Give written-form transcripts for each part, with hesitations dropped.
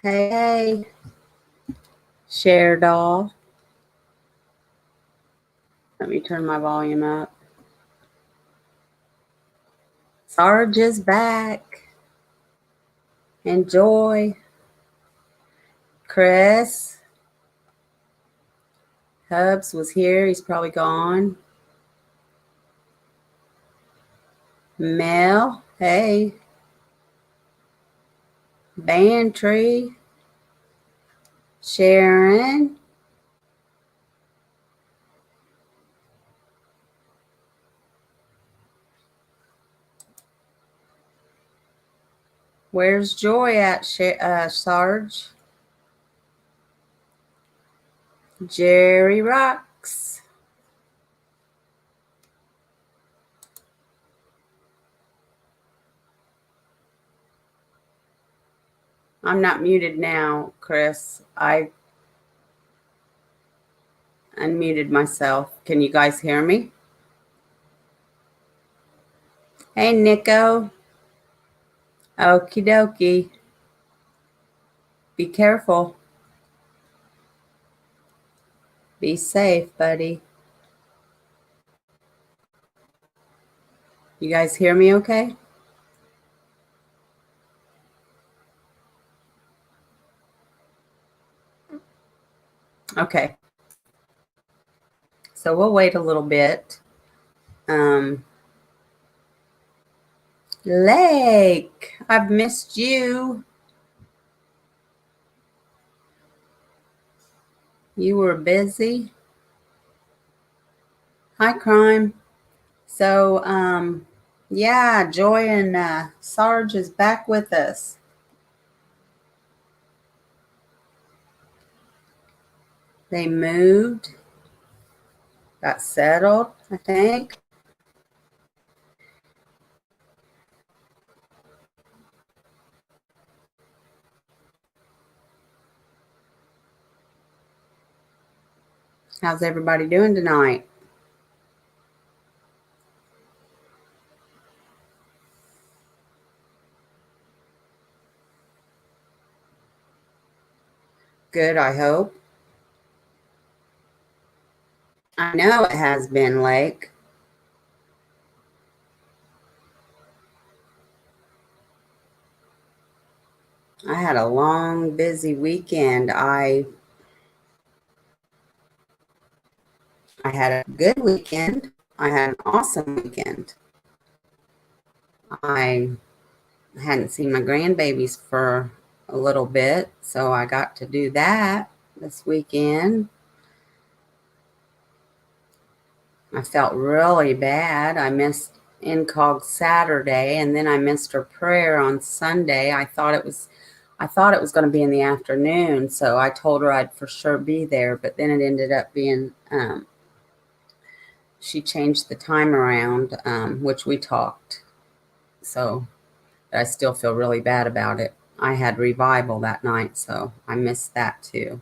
Hey, share doll. Let me turn my volume up. Sarge is back. Enjoy. Chris. Hubs was here. He's probably gone. Mel. Hey. Bantry. Sharon. Where's Joy at, Sarge? Jerry rocks. I'm not muted now, Chris. I unmuted myself. Can you guys hear me? Hey, Nico. Okie dokie. Be careful. Be safe, buddy. You guys hear me okay? Okay. So we'll wait a little bit. Lake, I've missed you. You were busy. Hi, Crime. So, yeah, Joy and Sarge is back with us. They moved, got settled, I think. How's everybody doing tonight? Good, I hope. I know it has been, Lake. I had a long, busy weekend. I had a good weekend. I had an awesome weekend. I hadn't seen my grandbabies for a little bit, so I got to do that this weekend. I felt really bad. I missed Incog Saturday, and then I missed her prayer on Sunday. I thought it was going to be in the afternoon, so I told her I'd for sure be there, but then it ended up being she changed the time around, which we talked. So I still feel really bad about it. I had revival that night, so I missed that too.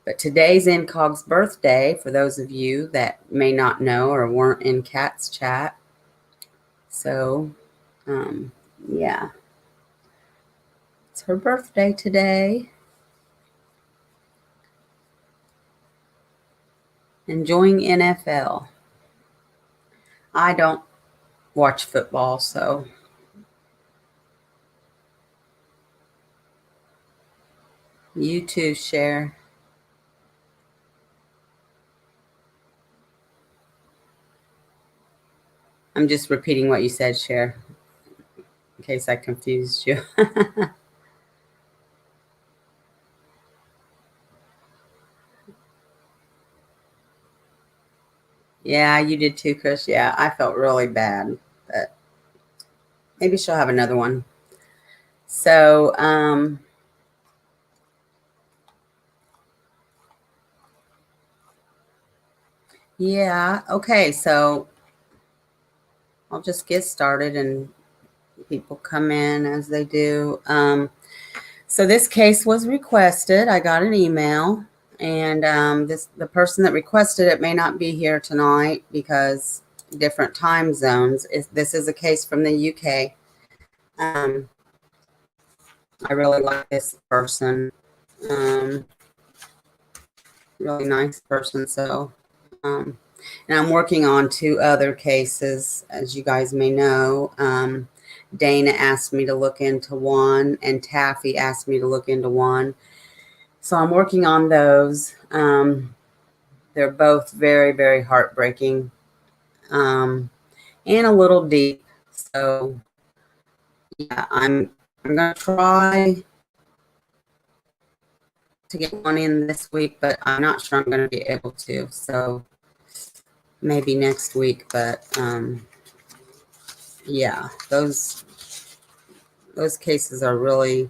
But today's Incog's birthday, for those of you that may not know or weren't in Kat's chat. So, yeah. It's her birthday today. Enjoying NFL. I don't watch football, so. You too, Cher. I'm just repeating what you said, Cher, in case I confused you. Yeah, you did too, Chris. Yeah, I felt really bad, but maybe she'll have another one. So, yeah, okay, so I'll just get started and people come in as they do. So this case was requested. I got an email, and the person that requested it may not be here tonight because different time zones. This is a case from the UK. I really like this person. Really nice person. So, and I'm working on 2 other cases, as you guys may know. Dana asked me to look into one, and Taffy asked me to look into one. So I'm working on those. They're both very, very heartbreaking, and a little deep. So yeah, I'm gonna try to get one in this week, but I'm not sure I'm gonna be able to. So maybe next week. But yeah, those cases are really,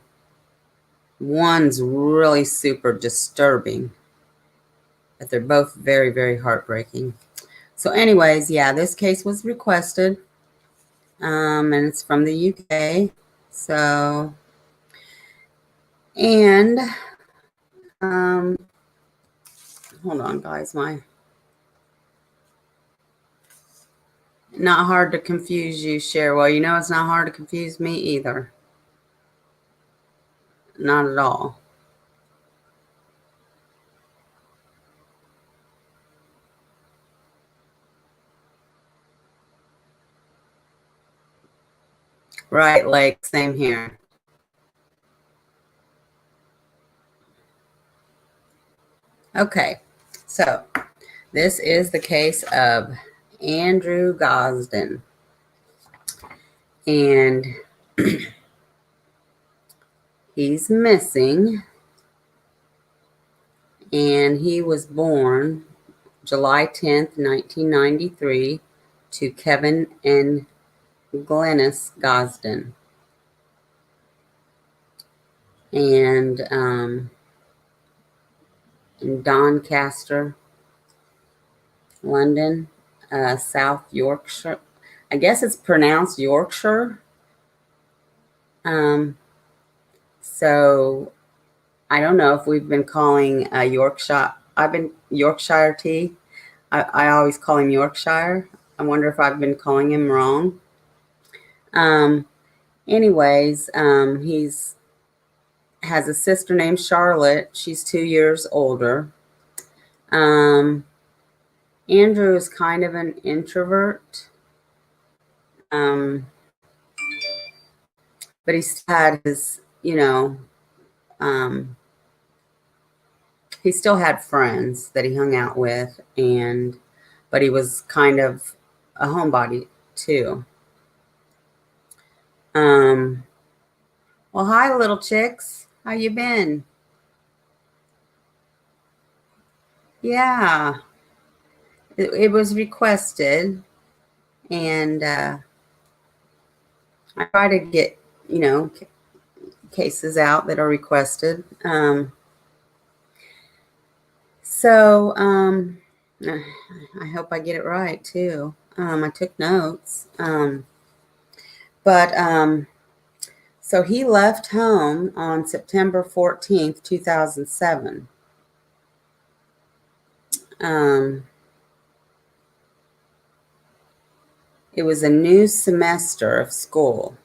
one's really super disturbing, but they're both very, very heartbreaking. So anyways, yeah, this case was requested, and it's from the UK. So, and hold on, guys, not hard to confuse you, Cher. Well, you know it's not hard to confuse me either. Not at all. Right, like, same here. Okay, so this is the case of Andrew Gosden. And he's missing. And he was born July 10th, 1993, to Kevin and Glennis Gosden. And in Doncaster, London, South Yorkshire. I guess it's pronounced Yorkshire. So I don't know if we've been calling Yorkshire. I've been Yorkshire tea. I always call him Yorkshire. I wonder if I've been calling him wrong. Anyways, he's has a sister named Charlotte. She's 2 years older. Andrew is kind of an introvert. But he's had his, he still had friends that he hung out with, but he was kind of a homebody too. Well, hi, little chicks. How you been? Yeah, it was requested, and I try to get, cases out that are requested. So I hope I get it right too. I took notes. But so he left home on September 14th, 2007. It was a new semester of school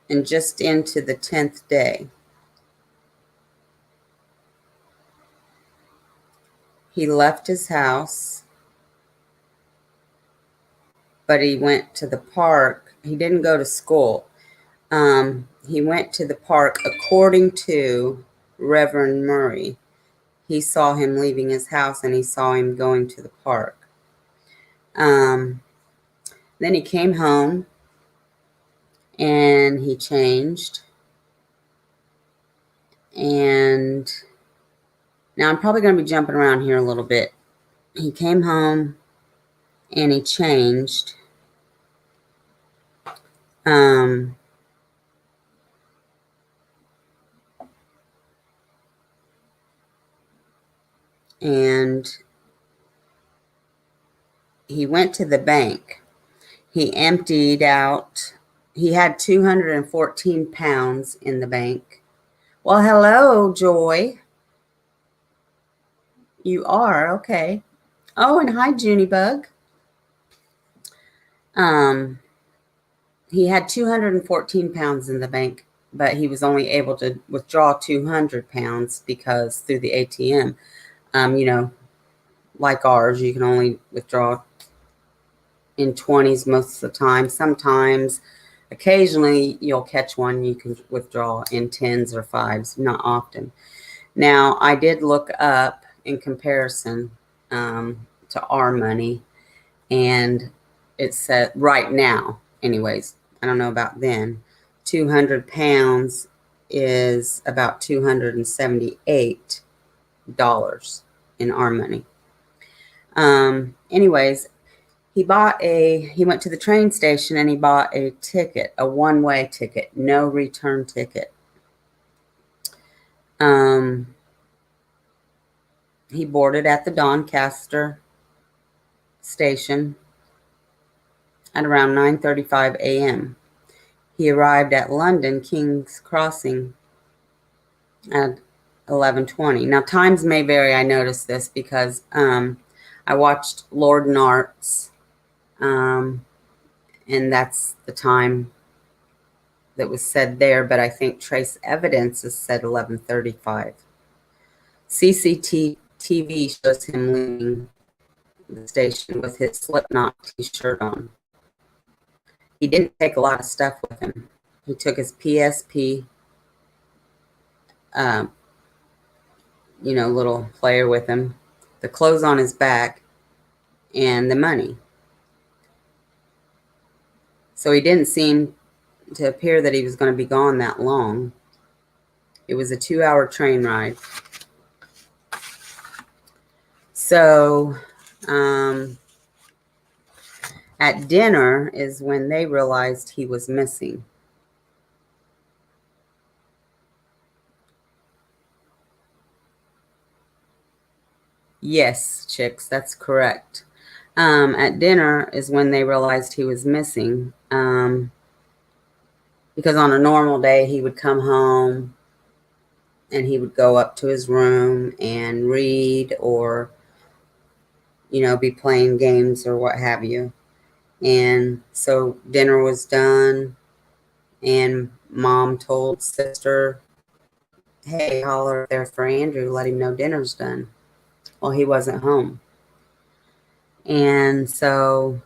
and just into the 10th day. He left his house, but he went to the park. He didn't go to school. He went to the park, according to Reverend Murray. He saw him leaving his house and he saw him going to the park. Then he came home and he changed. And now I'm probably going to be jumping around here a little bit. He came home and he changed. And he went to the bank. He emptied out, he had 214 pounds in the bank. Well, hello, Joy. You are? Okay. Oh, and hi, Junebug. he had 214 pounds in the bank, but he was only able to withdraw 200 pounds because through the ATM, you know, like ours, you can only withdraw in 20s most of the time. Sometimes, occasionally, you'll catch one you can withdraw in 10s or 5s, not often. Now, I did look up in comparison to our money, and it said right now, anyways, I don't know about then, 200 pounds is about $278 in our money. Anyways, he went to the train station and he bought a ticket, a one-way ticket, no return ticket. He boarded at the Doncaster station at around 9:35 a.m. He arrived at London King's Crossing at 11:20. Now, times may vary. I noticed this because I watched Lord Nart's, and that's the time that was said there, but I think Trace Evidence is said 11:35. CCTV shows him leaving the station with his Slipknot t-shirt on. He didn't take a lot of stuff with him. He took his PSP, little player with him, the clothes on his back, and the money. So he didn't seem to appear that he was going to be gone that long. It was a 2-hour train ride. So at dinner is when they realized he was missing. Yes, chicks, that's correct. At dinner is when they realized he was missing. Because on a normal day, he would come home and he would go up to his room and read or, be playing games or what have you. And so dinner was done and Mom told sister, hey, holler there for Andrew, let him know dinner's done. Well, he wasn't home. And so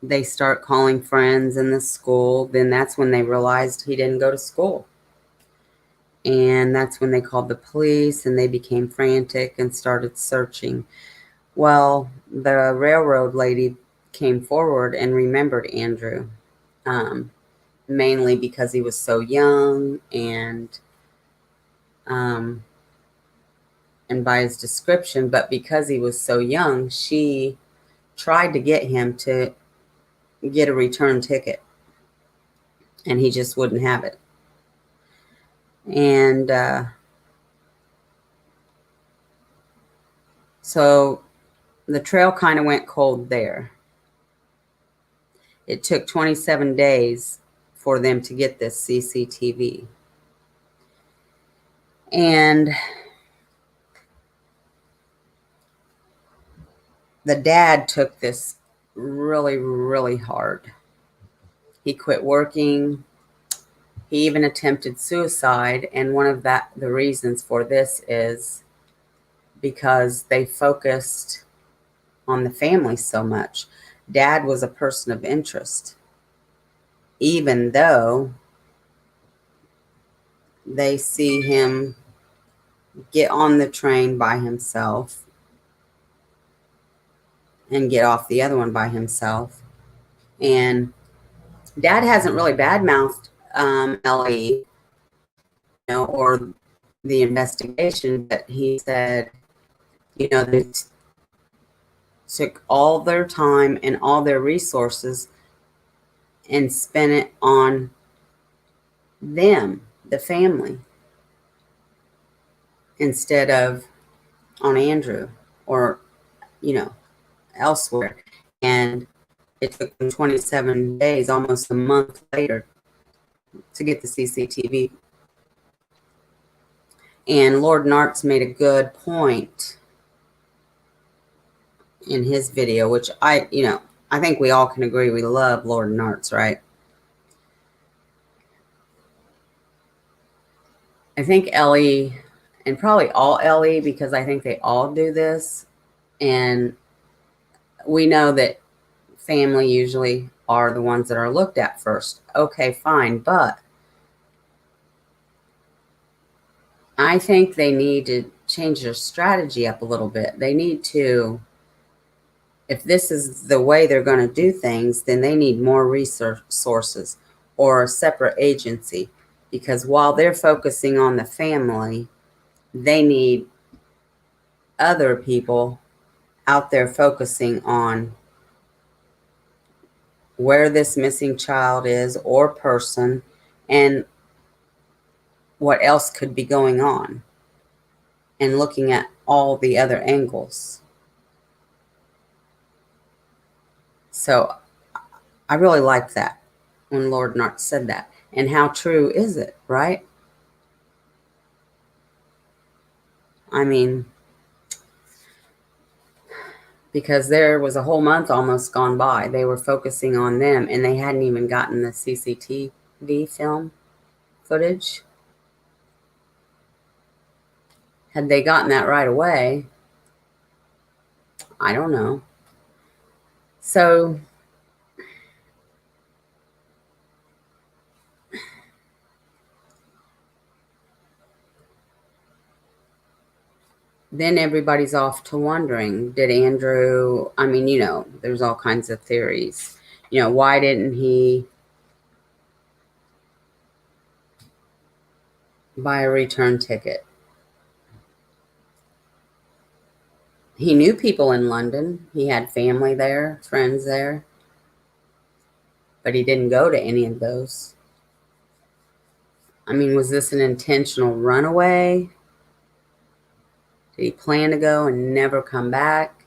they start calling friends in the school. Then that's when they realized he didn't go to school. And that's when they called the police and they became frantic and started searching. Well, the railroad lady came forward and remembered Andrew, mainly because he was so young and by his description, but because he was so young, she tried to get him to get a return ticket, and he just wouldn't have it. And so the trail kind of went cold there. It took 27 days for them to get this CCTV. And the dad took this really, really hard. He quit working. He even attempted suicide. And one of the reasons for this is because they focused on the family so much. Dad was a person of interest, even though they see him get on the train by himself and get off the other one by himself. And Dad hasn't really badmouthed LE, or the investigation, but he said, they took all their time and all their resources and spent it on them, the family, instead of on Andrew or, elsewhere. And it took them 27 days, almost a month later, to get the CCTV. And Lord Nart's made a good point in his video, which I think we all can agree we love Lord and Arts, right? I think Ellie, and probably all Ellie, because I think they all do this. And we know that family usually are the ones that are looked at first. Okay, fine. But I think they need to change their strategy up a little bit. They need to, if this is the way they're going to do things, then they need more resources or a separate agency. Because while they're focusing on the family, they need other people out there focusing on where this missing child is or person and what else could be going on, and looking at all the other angles. So I really like that when Lord Nart said that. And how true is it, right? I mean, because there was a whole month almost gone by. They were focusing on them, and they hadn't even gotten the CCTV film footage. Had they gotten that right away, I don't know. So then everybody's off to wondering, did Andrew, I mean, there's all kinds of theories. Why didn't he buy a return ticket? He knew people in London. He had family there, friends there, but he didn't go to any of those. I mean, was this an intentional runaway? Did he plan to go and never come back?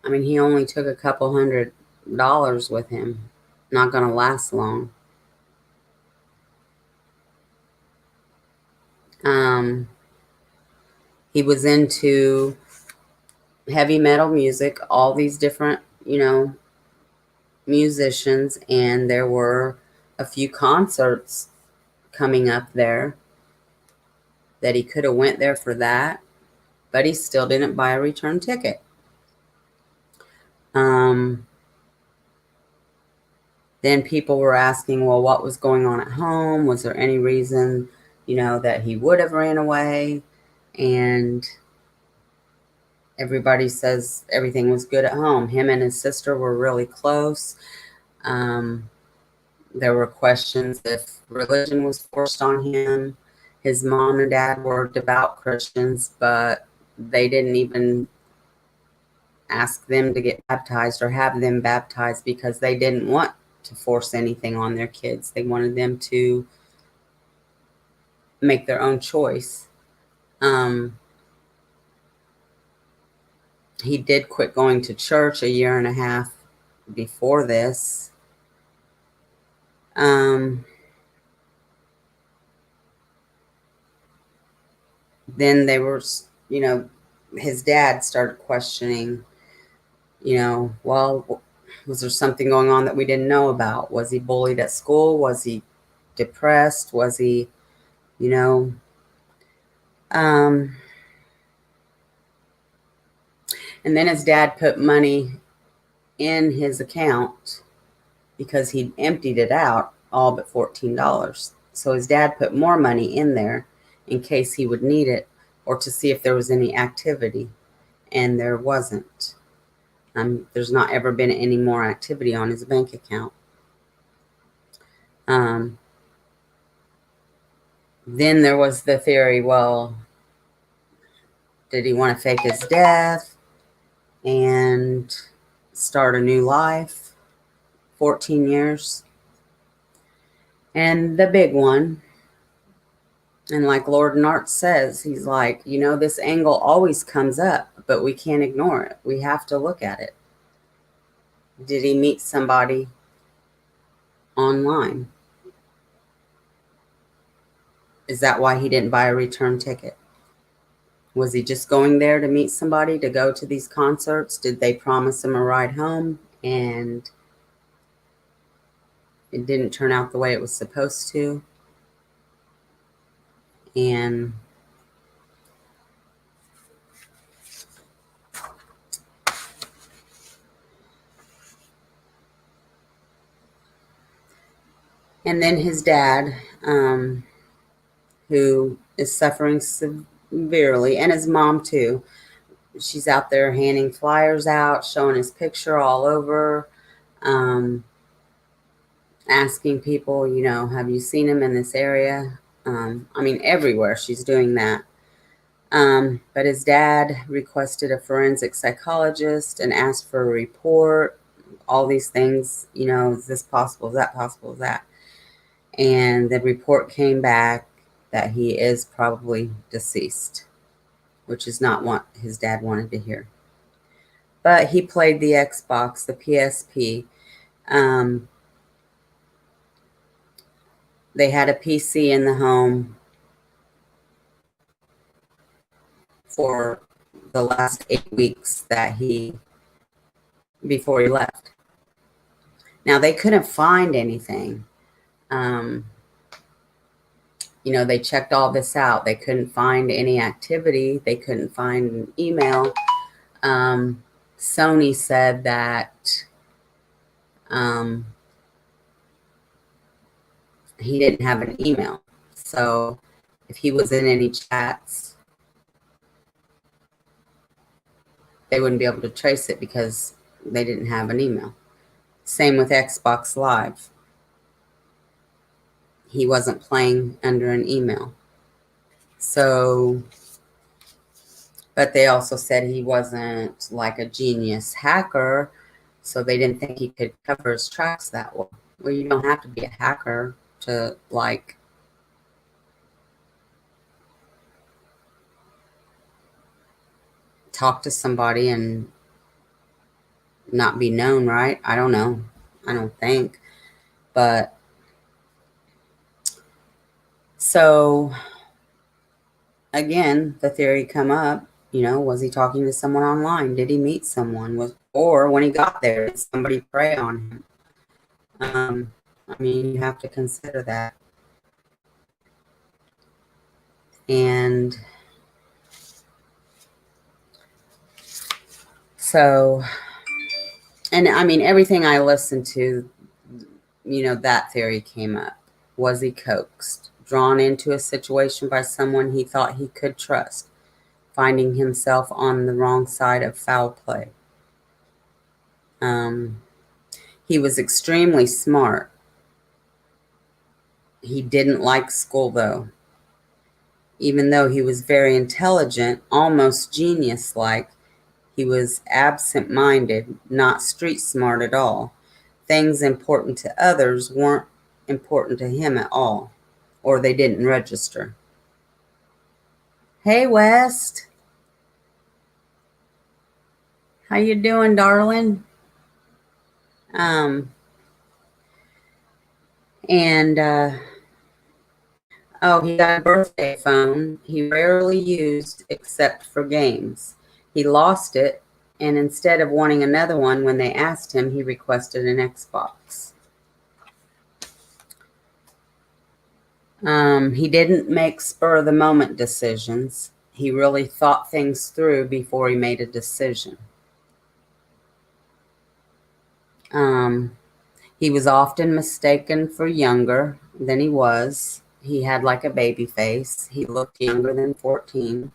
I mean, he only took a couple $100 with him. Not going to last long. He was into heavy metal music, all these different, musicians, and there were a few concerts coming up there that he could have went there for that, but he still didn't buy a return ticket. Then people were asking, well, what was going on at home? Was there any reason, that he would have ran away? And everybody says everything was good at home. Him and his sister were really close. There were questions if religion was forced on him. His mom and dad were devout Christians, but they didn't even ask them to get baptized or have them baptized because they didn't want to force anything on their kids. They wanted them to make their own choice. He did quit going to church a year and a half before this. Then they were, his dad started questioning, well, was there something going on that we didn't know about? Was he bullied at school? Was he depressed? Was he, and then his dad put money in his account because he'd emptied it out all but $14. So his dad put more money in there in case he would need it or to see if there was any activity. And there wasn't. There's not ever been any more activity on his bank account. Then there was the theory, well, did he want to fake his death and start a new life? 14 years. And the big one, and like Lord Nart says, he's like, this angle always comes up, but we can't ignore it. We have to look at it. Did he meet somebody online? Is that why he didn't buy a return ticket? Was he just going there to meet somebody, to go to these concerts? Did they promise him a ride home? and it didn't turn out the way it was supposed to. And then his dad, who is suffering severely, and his mom too. She's out there handing flyers out, showing his picture all over, asking people, have you seen him in this area? I mean, everywhere she's doing that. But his dad requested a forensic psychologist and asked for a report, all these things, is this possible? Is that possible? Is that? And the report came back that he is probably deceased, which is not what his dad wanted to hear. But he played the Xbox, the PSP. They had a PC in the home for the last 8 weeks before he left. Now, they couldn't find anything. They checked all this out. They couldn't find any activity. They couldn't find an email. Sony said that he didn't have an email. So if he was in any chats, they wouldn't be able to trace it because they didn't have an email. Same with Xbox Live. He wasn't playing under an email. So, but they also said he wasn't like a genius hacker, so they didn't think he could cover his tracks that well. Well, you don't have to be a hacker to talk to somebody and not be known, right? I don't know. I don't think. But so again, the theory come up, was he talking to someone online? Did he meet someone? Or when he got there, did somebody prey on him? I mean, you have to consider that. And so, and I mean, everything I listened to, that theory came up. Was he coaxed, drawn into a situation by someone he thought he could trust, finding himself on the wrong side of foul play? He was extremely smart. He didn't like school, though. Even though he was very intelligent, almost genius-like, he was absent-minded, not street smart at all. Things important to others weren't important to him at all, or they didn't register. Hey, West. How you doing, darling? He got a birthday phone he rarely used except for games. He lost it, and instead of wanting another one when they asked him, he requested an Xbox. He didn't make spur-of-the-moment decisions. He really thought things through before he made a decision. He was often mistaken for younger than he was. He had like a baby face. He looked younger than 14.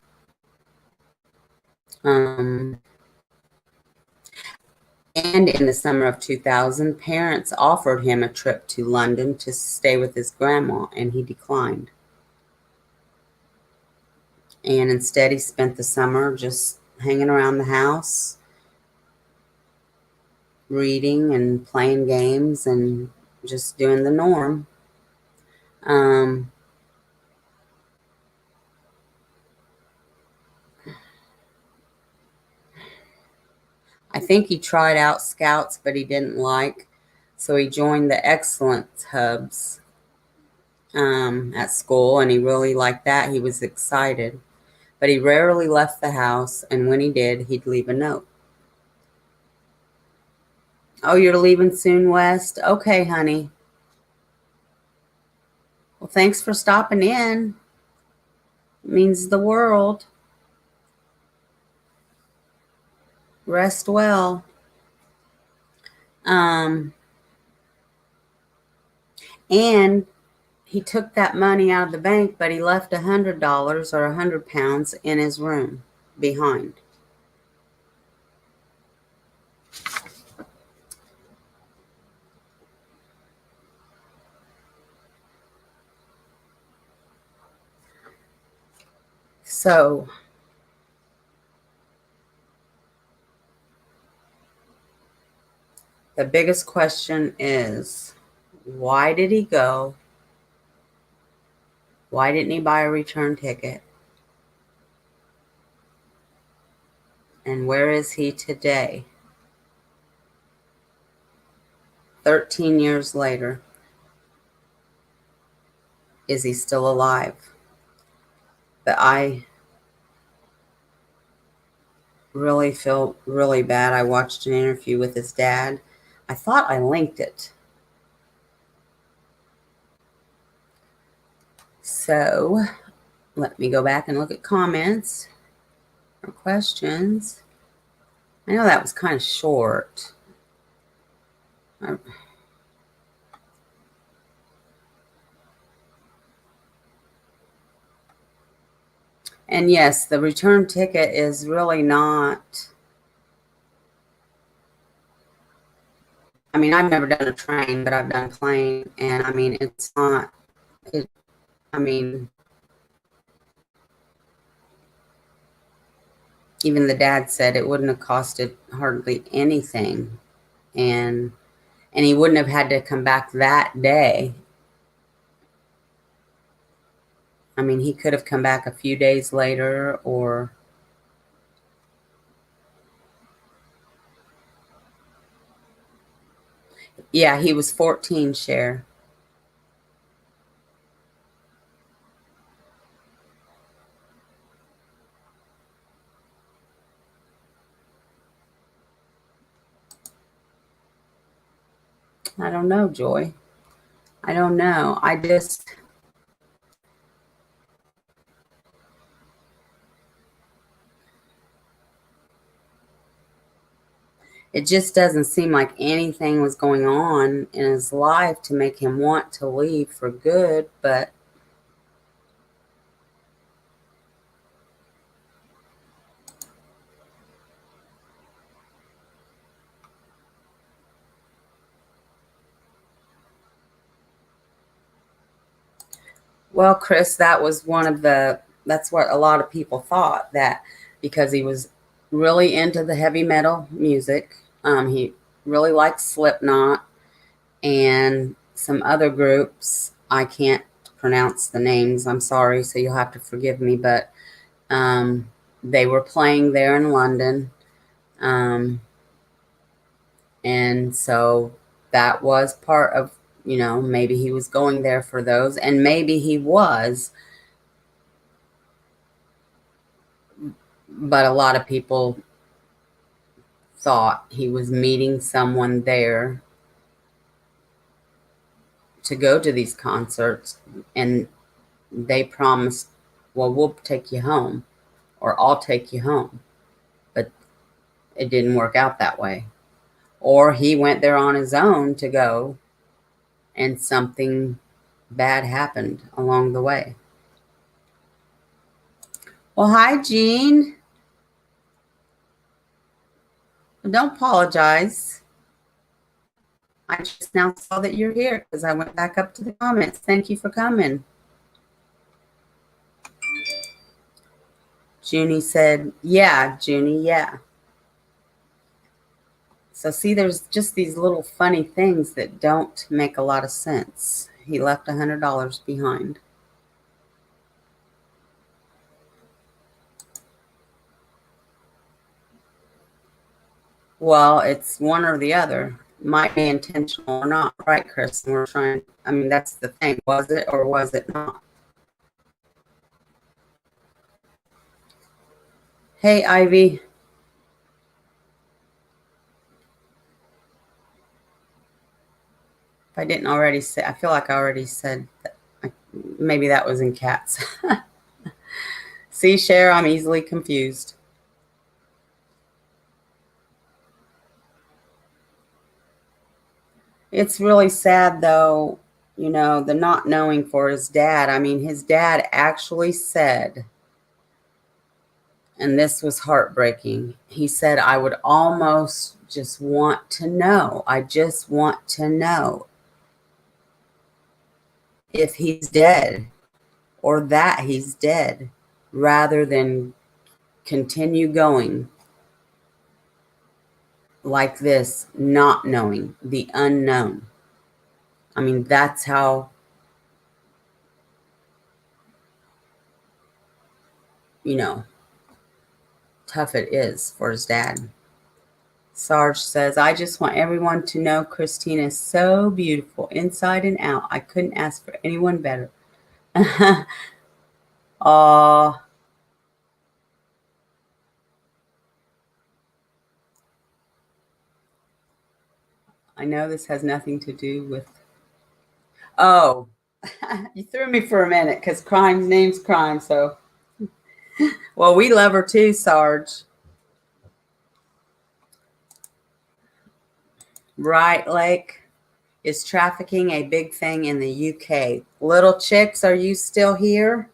And in the summer of 2000, parents offered him a trip to London to stay with his grandma, and he declined. And instead, he spent the summer just hanging around the house, reading and playing games and just doing the norm. I think he tried out Scouts, but he didn't like, so he joined the Excellence Hubs at school, and he really liked that. He was excited, but he rarely left the house, and when he did, he'd leave a note. Oh, you're leaving soon, West? Okay, honey. Well, thanks for stopping in. It means the world. Rest well. Um, and he took that money out of the bank, but he left $100 or £100 in his room behind. So the biggest question is, why did he go? Why didn't he buy a return ticket? And where is he today? 13 years later. Is he still alive? But I really feel really bad. I watched an interview with his dad. I thought I linked it. So let me go back and look at comments or questions. I know that was kind of short. And yes, the return ticket is really not. I mean, I've never done a train, but I've done plane. And I mean, it's not. I mean, even the dad said it wouldn't have costed hardly anything. And he wouldn't have had to come back that day. I mean, he could have come back a few days later, or yeah, he was 14, Cher. I don't know, Joy. I don't know. It just doesn't seem like anything was going on in his life to make him want to leave for good, but well, Chris, that's what a lot of people thought, that because he was really into the heavy metal music, he really liked Slipknot and some other groups. I can't pronounce the names. I'm sorry, so you'll have to forgive me, but they were playing there in London. And so that was part of, maybe he was going there for those, and maybe he was, but a lot of people thought he was meeting someone there to go to these concerts, and they promised, well, we'll take you home, or I'll take you home. But it didn't work out that way. Or he went there on his own to go, and something bad happened along the way. Well, hi, Jean. Don't apologize. I just now saw that you're here because I went back up to the comments. Thank you for coming. Junie said, yeah, Junie, yeah. So see, there's just these little funny things that don't make a lot of sense. He left $100 behind. Well, it's one or the other. Might be intentional or not, right, Chris? And we're trying, I mean, that's the thing. Was it or was it not? Hey, Ivy. I didn't already say, I feel like I already said that. Maybe that was in cats. See, Cher, I'm easily confused. It's really sad, though, you know, the not knowing for his dad. I mean, his dad actually said, and this was heartbreaking, he said, I would almost just want to know. I just want to know if he's dead or that he's dead, rather than continue going like this, not knowing the unknown. I mean, that's how, you know, tough it is for his dad. Sarge says, I just want everyone to know Christine is so beautiful inside and out. I couldn't ask for anyone better. Aw. I know this has nothing to do with. Oh, you threw me for a minute because crime's name's crime. So, well, we love her too, Sarge. Right, Lake? Is trafficking a big thing in the UK? Little chicks, are you still here?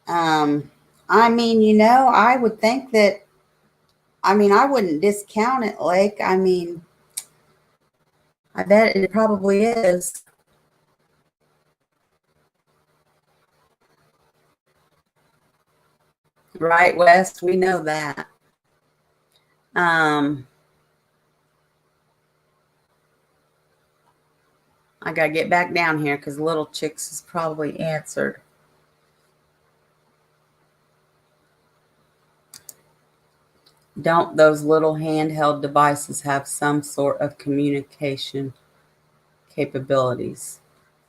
I mean, you know, I would think that, I mean, I wouldn't discount it, Lake. I mean, I bet it probably is. Right, West? We know that. I got to get back down here because Little Chicks is probably answered. Don't those little handheld devices have some sort of communication capabilities?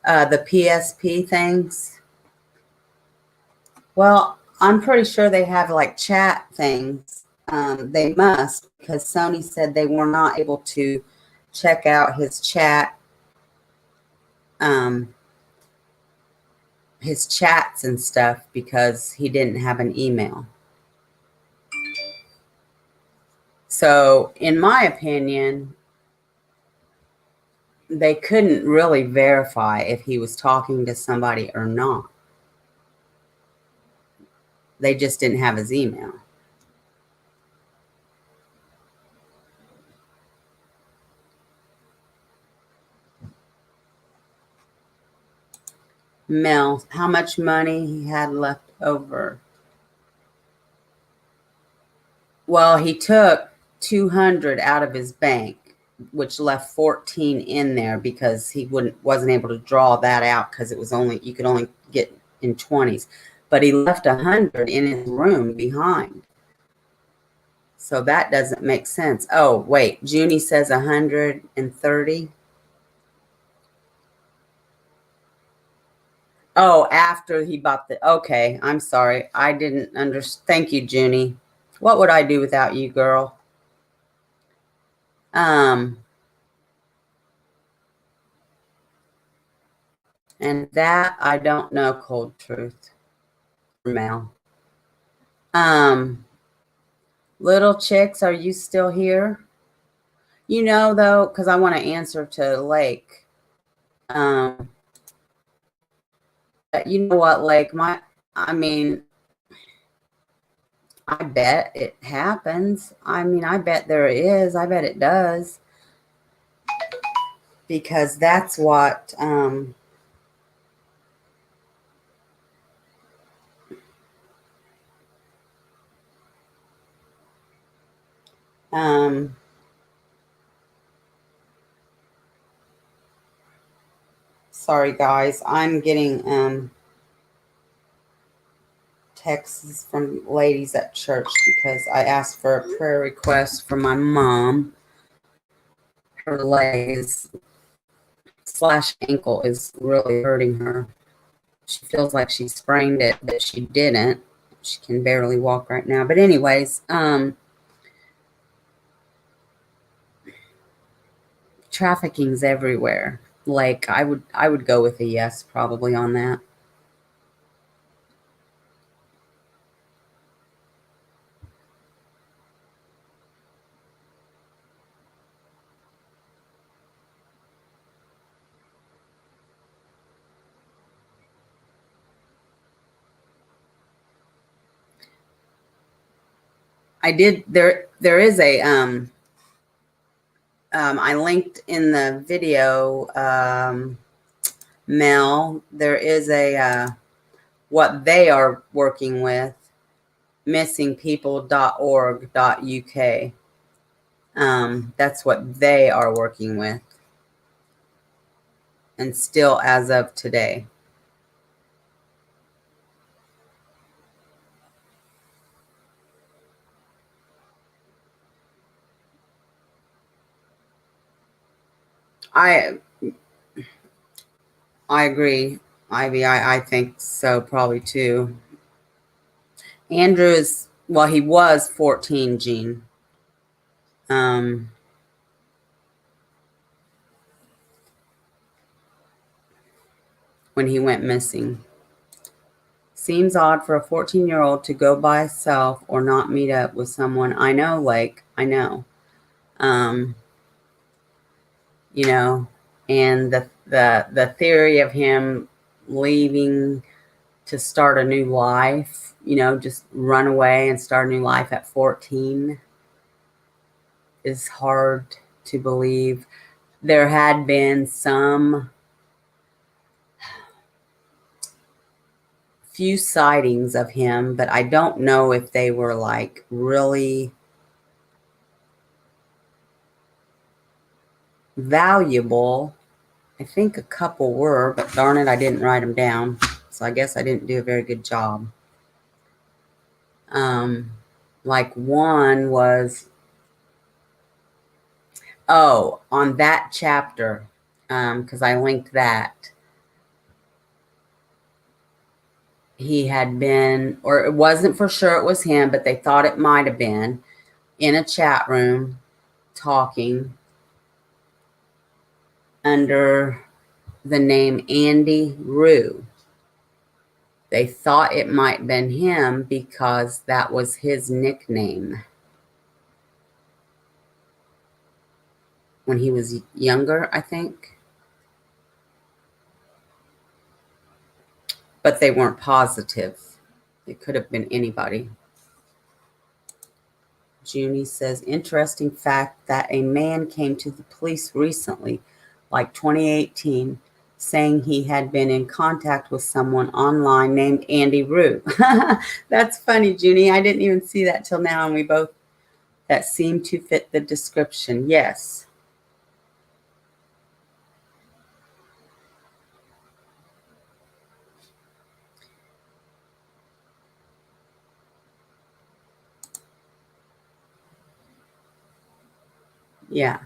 The PSP things? Well, I'm pretty sure they have like chat things. They must, because Sony said they were not able to check out um, his chats and stuff because he didn't have an email. So, in my opinion, they couldn't really verify if he was talking to somebody or not. They just didn't have his email. Mel, how much money he had left over? Well, he took 200 out of his bank, which left 14 in there because he wasn't able to draw that out because it was only, you could only get in 20s. But he left 100 in his room behind. So that doesn't make sense. Oh, wait, Junie says 130. Oh, after he bought the, okay, I'm sorry. I didn't understand. Thank you, Junie. What would I do without you, girl? And that I don't know, cold truth. Mel. Little chicks, are you still here? You know, though, because I want to answer to Lake. But you know what, Lake? I mean, I bet it happens. I mean, I bet there is. I bet it does. Because that's what sorry guys, I'm getting texts from ladies at church because I asked for a prayer request for my mom. Her legs slash ankle is really hurting her. She feels like she sprained it, but she didn't. She can barely walk right now. But anyways, trafficking's everywhere. Like I would go with a yes probably on that. I did there is a I linked in the video, Mel, there is a what they are working with, missingpeople.org.uk. That's what they are working with, and still as of today. I agree, Ivy. I think so, probably too. Andrew is, well, he was 14, Gene. When he went missing. Seems odd for a 14-year-old to go by himself or not meet up with someone. I know, Lake. I know. You know, and the theory of him leaving to start a new life, you know, just run away and start a new life at 14 is hard to believe. There had been some few sightings of him, but I don't know if they were like really valuable. I think a couple were, but darn it, I didn't write them down. So I guess I didn't do a very good job. Like one was, oh, on that chapter, because I linked that. He had been, or it wasn't for sure it was him, but they thought it might have been in a chat room talking under the name Andy Rue. They thought it might have been him because that was his nickname when he was younger, I think. But they weren't positive. It could have been anybody. Junie says, interesting fact that a man came to the police recently, like 2018, saying he had been in contact with someone online named Andy Rue. That's funny, Junie. I didn't even see that till now, and we both, that seemed to fit the description. Yes. Yeah.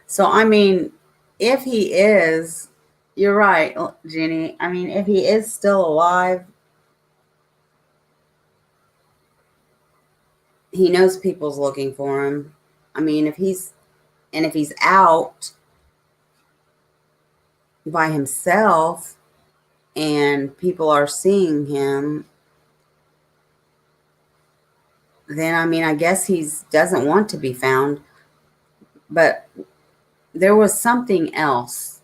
So, I mean, if he is, you're right, Jenny. I mean, if he is still alive, he knows people's looking for him. I mean, if he's out by himself and people are seeing him, then I mean, I guess he doesn't want to be found. But there was something else.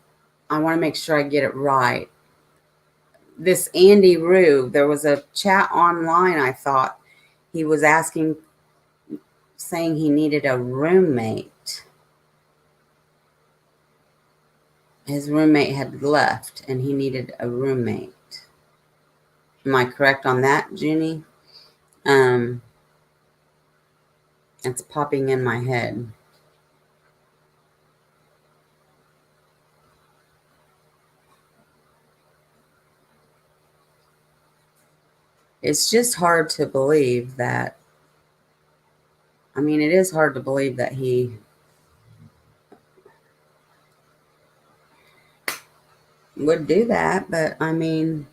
I want to make sure I get it right. This Andy Rue, there was a chat online, I thought. He was asking, saying he needed a roommate. His roommate had left and he needed a roommate. Am I correct on that, Junie? It's popping in my head. It's just hard to believe that. I mean, it is hard to believe that he would do that, but I mean,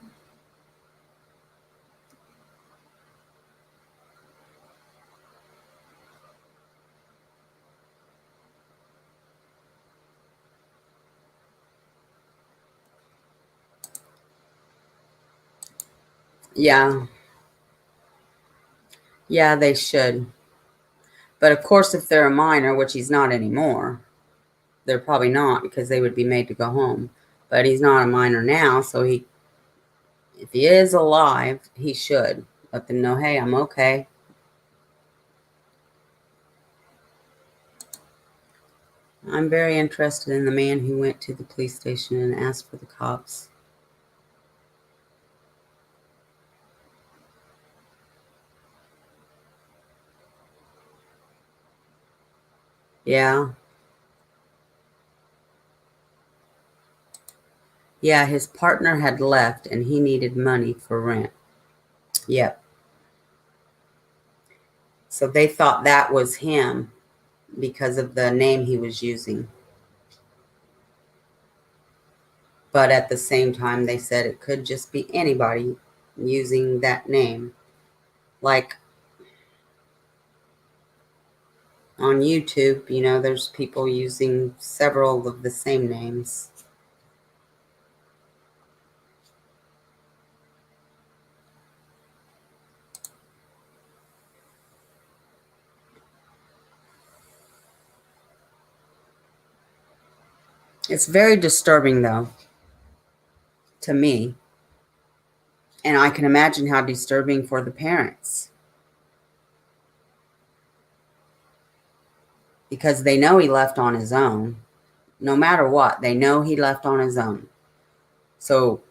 Yeah. Yeah, they should. But of course, if they're a minor, which he's not anymore, they're probably not, because they would be made to go home. But he's not a minor now, so if he is alive, he should let them know, hey, I'm okay. I'm very interested in the man who went to the police station and asked for the cops. Yeah. Yeah, his partner had left and he needed money for rent. Yep. So they thought that was him because of the name he was using. But at the same time, they said it could just be anybody using that name. Like on YouTube, there's people using several of the same names. It's very disturbing, though, to me. And I can imagine how disturbing for the parents. Because they know he left on his own. No matter what, they know he left on his own. So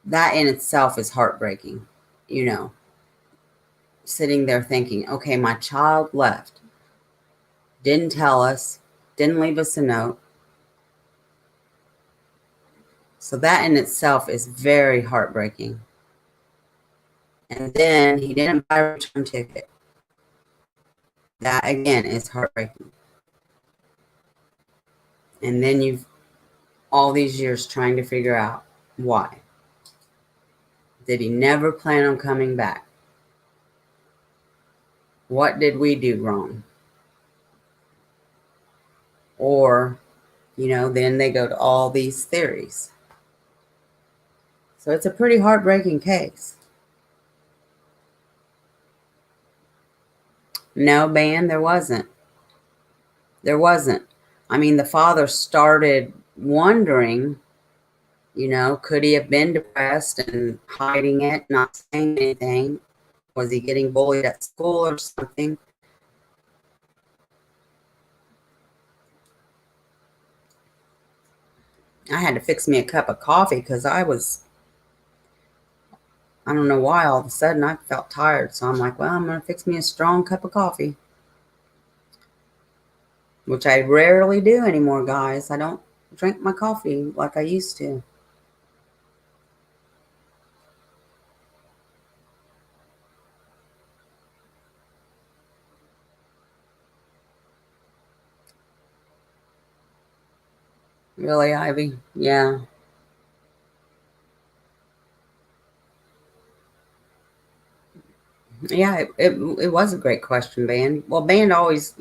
that in itself is heartbreaking, sitting there thinking, okay, my child left, didn't tell us, didn't leave us a note. So that in itself is very heartbreaking. And then he didn't buy a return ticket. That again is heartbreaking. And then you've all these years trying to figure out why. Did he never plan on coming back? What did we do wrong? Or, then they go to all these theories. So it's a pretty heartbreaking case. No, Ben, there wasn't. There wasn't. I mean, the father started wondering, could he have been depressed and hiding it, not saying anything? Was he getting bullied at school or something? I had to fix me a cup of coffee because I don't know why, all of a sudden I felt tired. So I'm like, well, I'm going to fix me a strong cup of coffee, which I rarely do anymore, guys. I don't drink my coffee like I used to. Really, Ivy? Yeah. Yeah, it was a great question, Band. Well, Band always,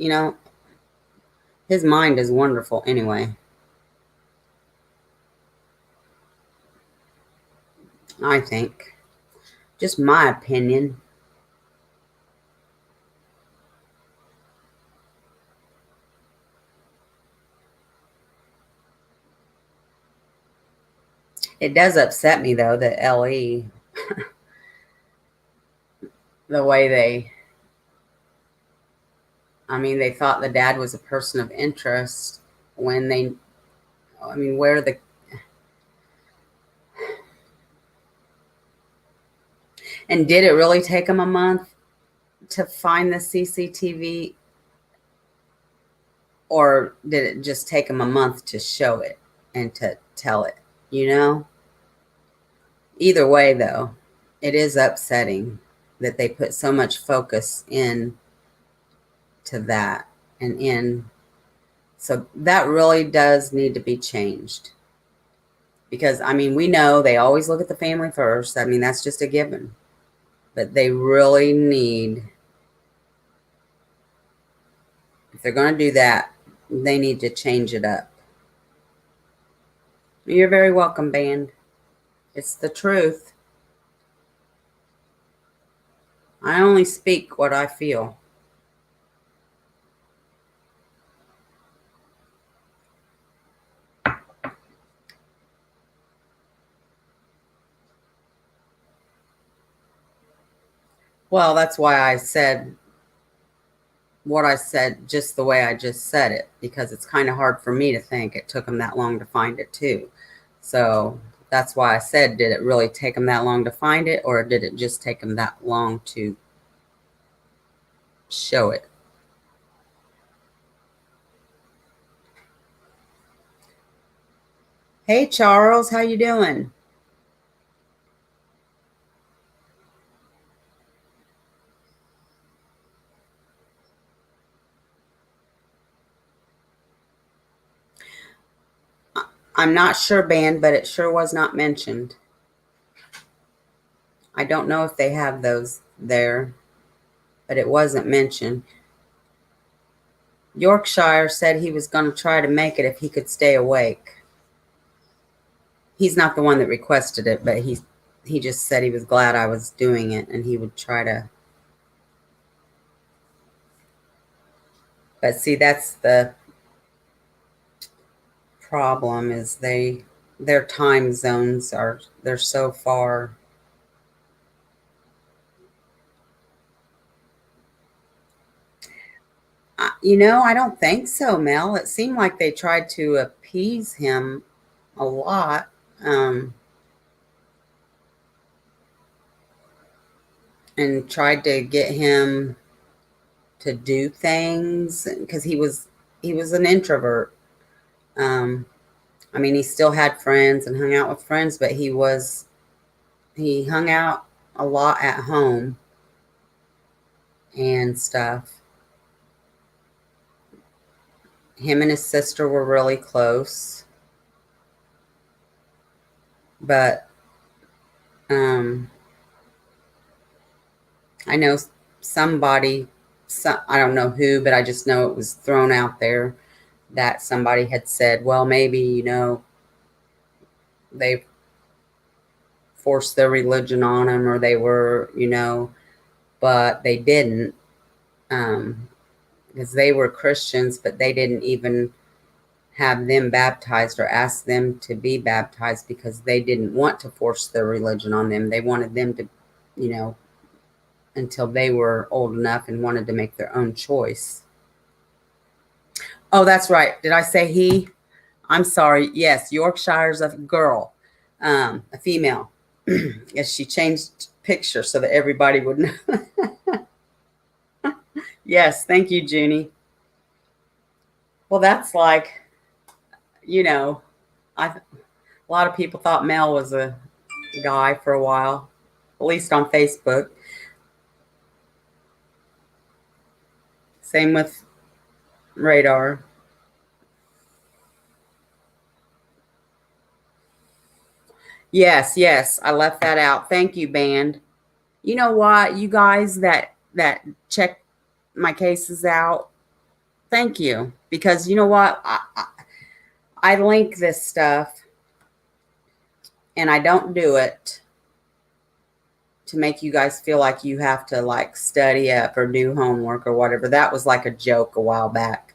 his mind is wonderful anyway. I think. Just my opinion. It does upset me, though, that LE, the way they thought the dad was a person of interest when where and did it really take them a month to find the CCTV, or did it just take them a month to show it and to tell it, Either way, though, it is upsetting that they put so much focus in to that and in. So that really does need to be changed. Because, we know they always look at the family first. That's just a given. But they really need, if they're going to do that, they need to change it up. You're very welcome, Band. It's the truth. I only speak what I feel. Well, that's why I said what I said just the way I just said it, because it's kind of hard for me to think it took them that long to find it too. So that's why I said, did it really take them that long to find it, or did it just take them that long to show it? Hey Charles, how you doing? I'm not sure, band, but it sure was not mentioned. I don't know if they have those there, but it wasn't mentioned. Yorkshire said he was going to try to make it if he could stay awake. He's not the one that requested it, but he just said he was glad I was doing it and he would try to. But see, that's the problem, is their time zones they're so far. I don't think so, Mel. It seemed like they tried to appease him a lot, um, and tried to get him to do things because he was an introvert. Um, I mean, he still had friends and hung out with friends, but he hung out a lot at home and stuff. Him and his sister were really close, but um, I know somebody, I don't know who, but I just know it was thrown out there that somebody had said, well, maybe, they forced their religion on him, or they were, but they didn't, because they were Christians, but they didn't even have them baptized or ask them to be baptized because they didn't want to force their religion on them. They wanted them to, you know, until they were old enough and wanted to make their own choice. Oh, that's right. Did I say he? I'm sorry. Yes, Yorkshire's a girl, a female. Yes, she changed picture so that everybody would know. Yes, thank you, Junie. Well, that's like, you know, a lot of people thought Mel was a guy for a while, at least on Facebook. Same with Radar. Yes, yes, I left that out. Thank you, band. You know what, you guys that check my cases out, thank you, because you know what, I link this stuff, and I don't do it to make you guys feel like you have to like study up or do homework or whatever. That was like a joke a while back,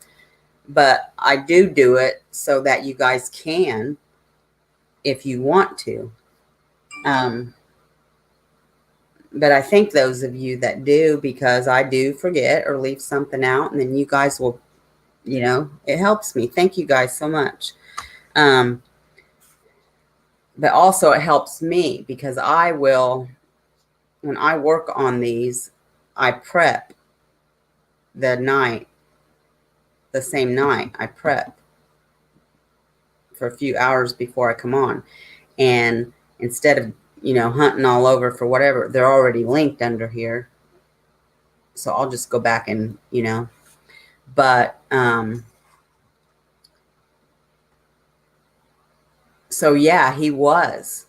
but I do it so that you guys can, if you want to. Um, but I thank those of you that do, because I do forget or leave something out, and then you guys will, it helps me. Thank you guys so much. Um, but also it helps me because I will, when I work on these, I prep the night, the same night. I prep for a few hours before I come on. And instead of, hunting all over for whatever, they're already linked under here. So I'll just go back and, but, so yeah, he was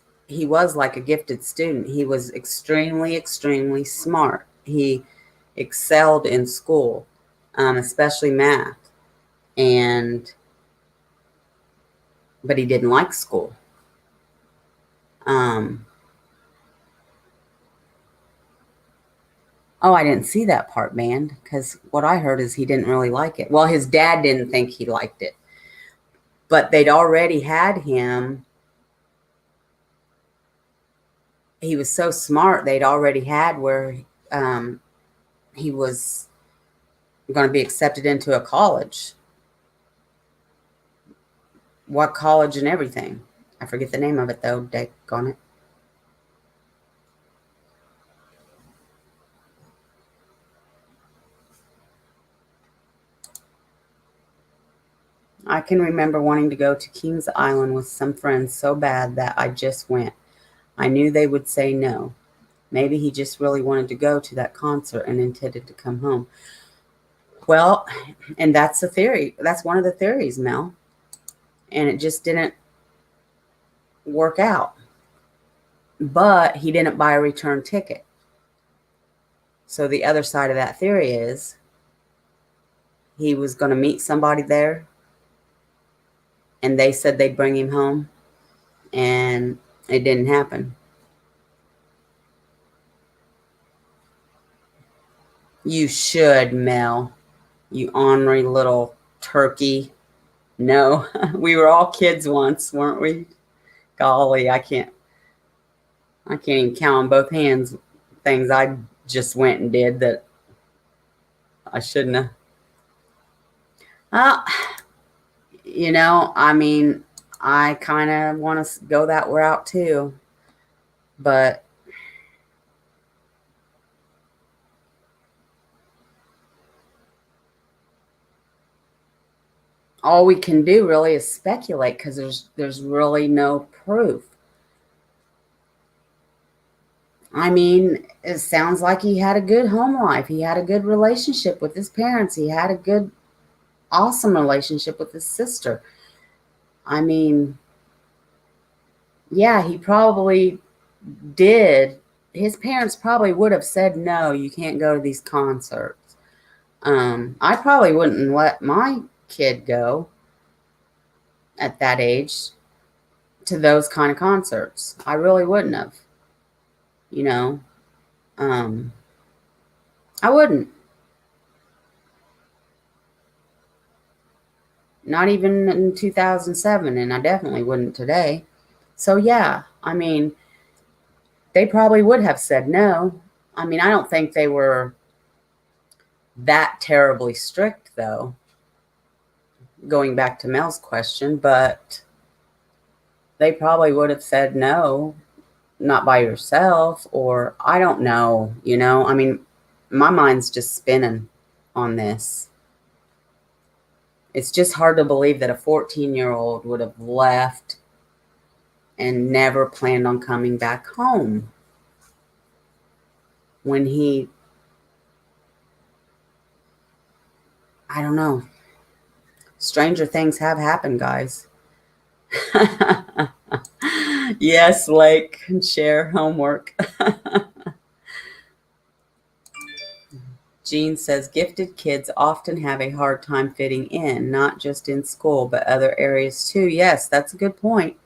like a gifted student. He was extremely, extremely smart. He excelled in school, especially math. And, but he didn't like school. Um, Oh, I didn't see that part, man, because what I heard is he didn't really like it. Well, his dad didn't think he liked it, but they'd already had him. He was so smart, they'd already had where um, he was going to be accepted into a college. What college and everything. I forget the name of it, though. Daggone it. I can remember wanting to go to Kings Island with some friends so bad that I just went. I knew they would say no. Maybe he just really wanted to go to that concert and intended to come home. Well, and that's the theory. That's one of the theories, Mel. And it just didn't work out. But he didn't buy a return ticket. So the other side of that theory is he was going to meet somebody there and they said they'd bring him home and it didn't happen. You should, Mel. You ornery little turkey. No, we were all kids once, weren't we? Golly, I can't even count on both hands things I just went and did that I shouldn't have. Uh, I mean, I kind of want to go that route too, but all we can do really is speculate because there's really no proof. I mean, it sounds like he had a good home life. He had a good relationship with his parents. He had a good, awesome relationship with his sister. I mean, yeah, he probably did. His parents probably would have said, no, you can't go to these concerts. I probably wouldn't let my kid go at that age to those kind of concerts. I really wouldn't have, you know. Um, I wouldn't. Not even in 2007, and I definitely wouldn't today. So, yeah, I mean, they probably would have said no. I mean, I don't think they were that terribly strict, though, going back to Mel's question, but they probably would have said no, not by yourself, or I don't know. I mean, my mind's just spinning on this. It's just hard to believe that a 14-year-old would have left and never planned on coming back home when I don't know. Stranger things have happened, guys. Yes, Lake, share homework. Jean says gifted kids often have a hard time fitting in, not just in school, but other areas too. Yes, that's a good point.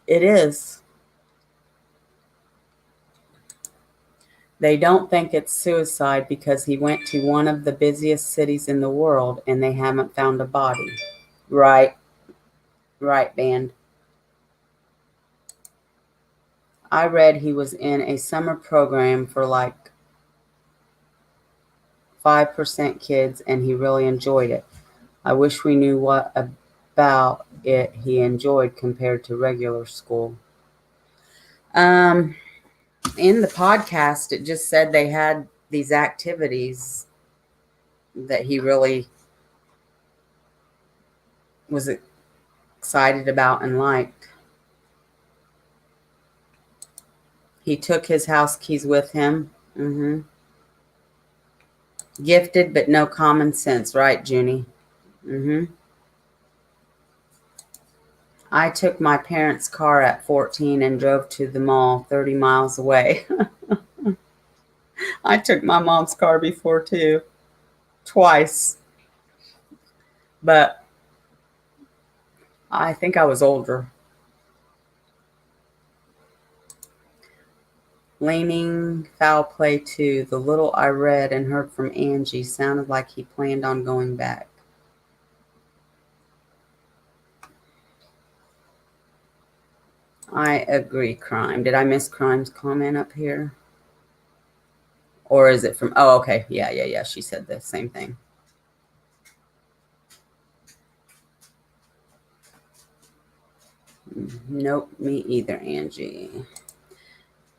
It is. They don't think it's suicide because he went to one of the busiest cities in the world and they haven't found a body. Right, right, band. I read he was in a summer program for like 5% kids and he really enjoyed it. I wish we knew what about it he enjoyed compared to regular school. Um, in the podcast, it just said they had these activities that he really was excited about and liked. He took his house keys with him. Gifted, but no common sense, right, Junie? I took my parents' car at 14 and drove to the mall 30 miles away. I took my mom's car before too, twice, but I think I was older. Leaning foul play too. The little I read and heard from Angie sounded like he planned on going back. I agree, Crime. Did I miss Crime's comment up here? Or is it from... Oh, okay. Yeah. She said the same thing. Nope, me either, Angie.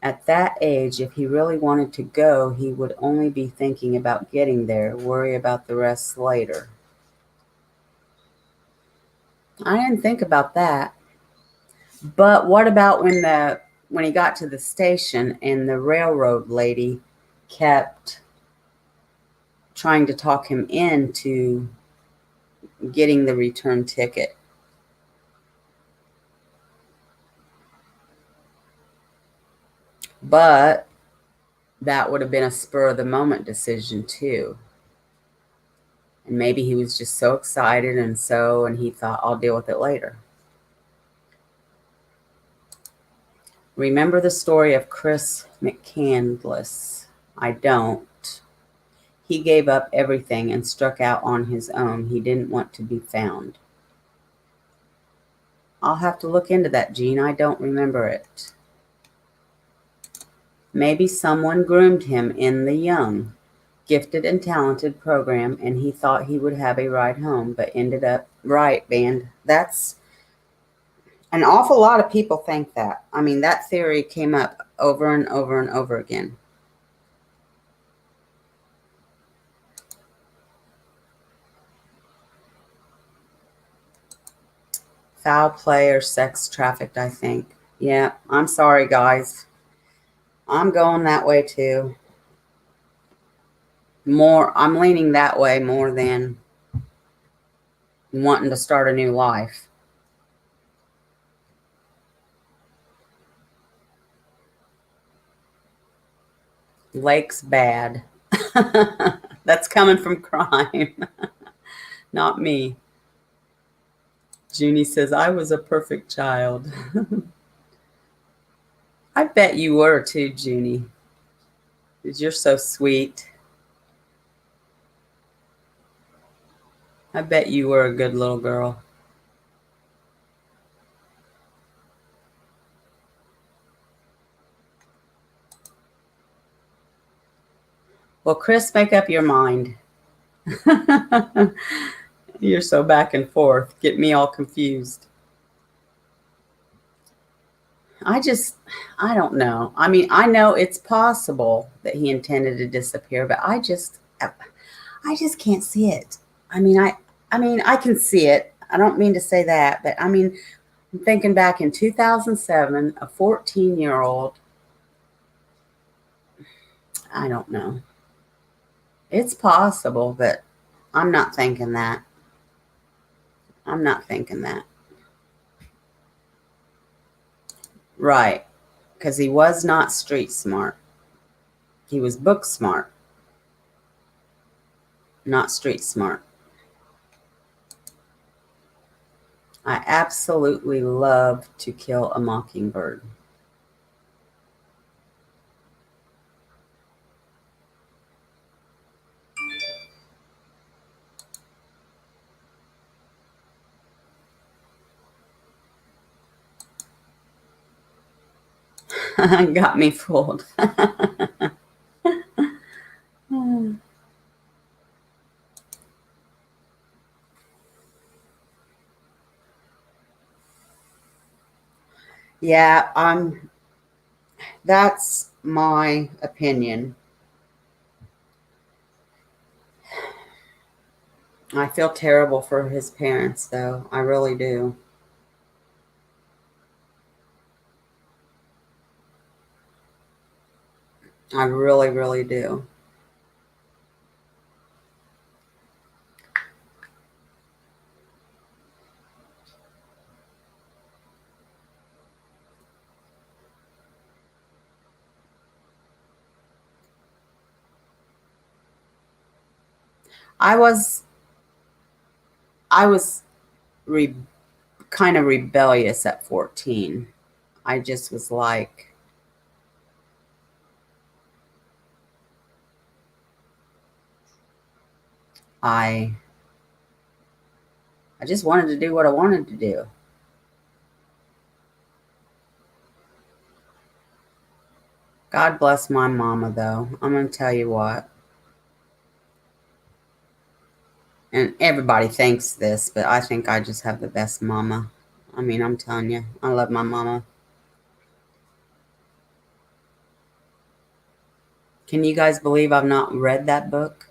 At that age, if he really wanted to go, he would only be thinking about getting there, worry about the rest later. I didn't think about that. But what about when he got to the station and the railroad lady kept trying to talk him into getting the return ticket? But that would have been a spur of the moment decision too. And maybe he was just so excited and he thought, I'll deal with it later. Remember the story of Chris McCandless? I don't. He gave up everything and struck out on his own. He didn't want to be found. I'll have to look into that, Jean. I don't remember it. Maybe someone groomed him in the young, gifted and talented program, and he thought he would have a ride home, but ended up right, band. That's an awful lot of people think that. I mean, that theory came up over and over and over again. Foul play or sex trafficked, I think. Yeah, I'm sorry, guys. I'm going that way too. I'm leaning that way more than wanting to start a new life. Lake's bad. That's coming from Crime, not me. Junie says, I was a perfect child. I bet you were too, Junie. Because you're so sweet. I bet you were a good little girl. Well, Chris, make up your mind. You're so back and forth. Get me all confused. I don't know. I mean, I know it's possible that he intended to disappear, but I just can't see it. I mean, I can see it. I don't mean to say that, but I mean, I'm thinking back in 2007, a 14-year-old. I don't know. It's possible, but I'm not thinking that. I'm not thinking that. Right. Because he was not street smart. He was book smart, not street smart. I absolutely love To Kill a Mockingbird. Got me fooled. Yeah, that's my opinion. I feel terrible for his parents, though. I really do. I really, really do. I was I was re- kind of rebellious at 14. I just was like, I just wanted to do what I wanted to do. God bless my mama, though. I'm going to tell you what. And everybody thinks this, but I think I just have the best mama. I mean, I'm telling you, I love my mama. Can you guys believe I've not read that book?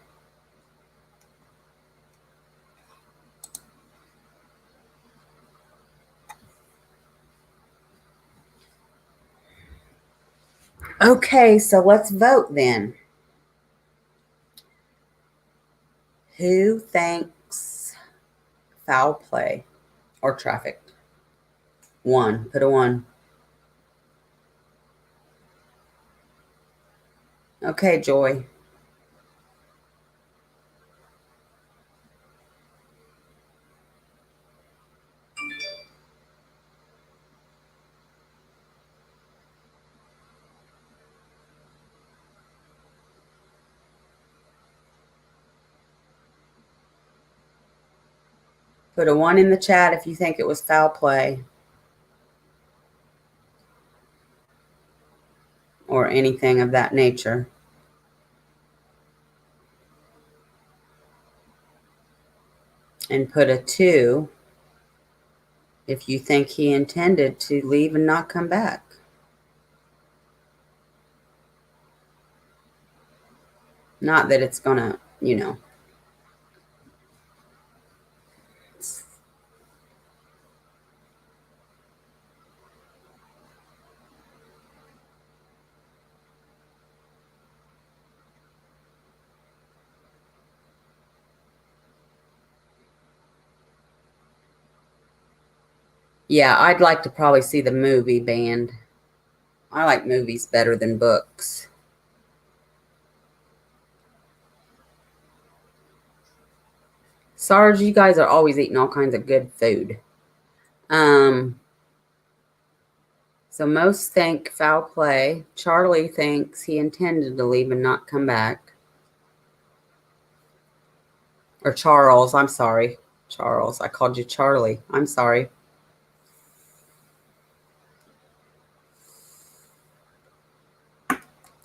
Okay, so let's vote then. Who thinks foul play or traffic? 1. Put a 1. Okay, Joy. Put a 1 in the chat if you think it was foul play or anything of that nature. And put a 2 if you think he intended to leave and not come back. Not that it's gonna, Yeah, I'd like to probably see the movie banned. I like movies better than books. Sarge, you guys are always eating all kinds of good food. So most think foul play. Charlie thinks he intended to leave and not come back. Or Charles, I'm sorry. Charles, I called you Charlie. I'm sorry.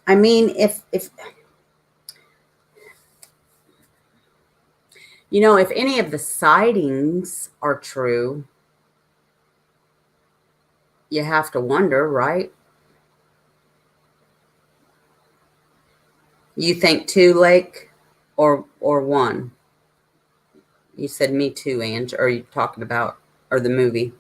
I mean, if if any of the sightings are true, you have to wonder, right? You think 2, Lake, or 1? You said me too, Ange. Or are you talking about or the movie?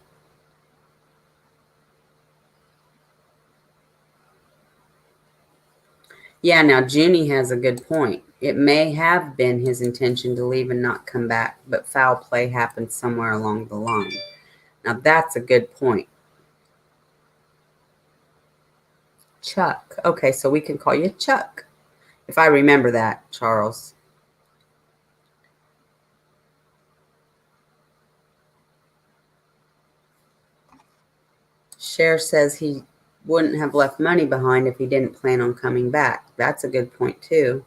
Yeah, now Junie has a good point. It may have been his intention to leave and not come back, but foul play happened somewhere along the line. Now that's a good point. Chuck. Okay, so we can call you Chuck. If I remember that, Charles. Cher says he wouldn't have left money behind if he didn't plan on coming back. That's a good point, too.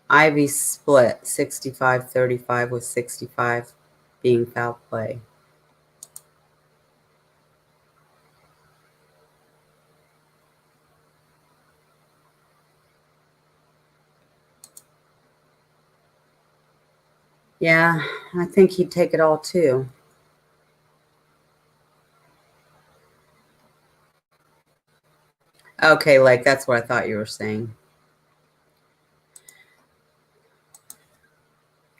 Ivy split 65-35 with 65 being foul play. Yeah, I think he'd take it all, too. Okay, like that's what I thought you were saying.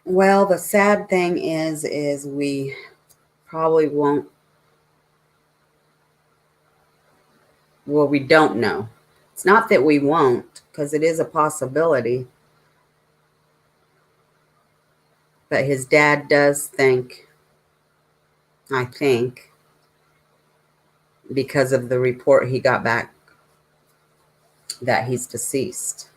Well, the sad thing is we probably won't. Well, we don't know. It's not that we won't, because it is a possibility. But his dad does think, I think, because of the report he got back, that he's deceased.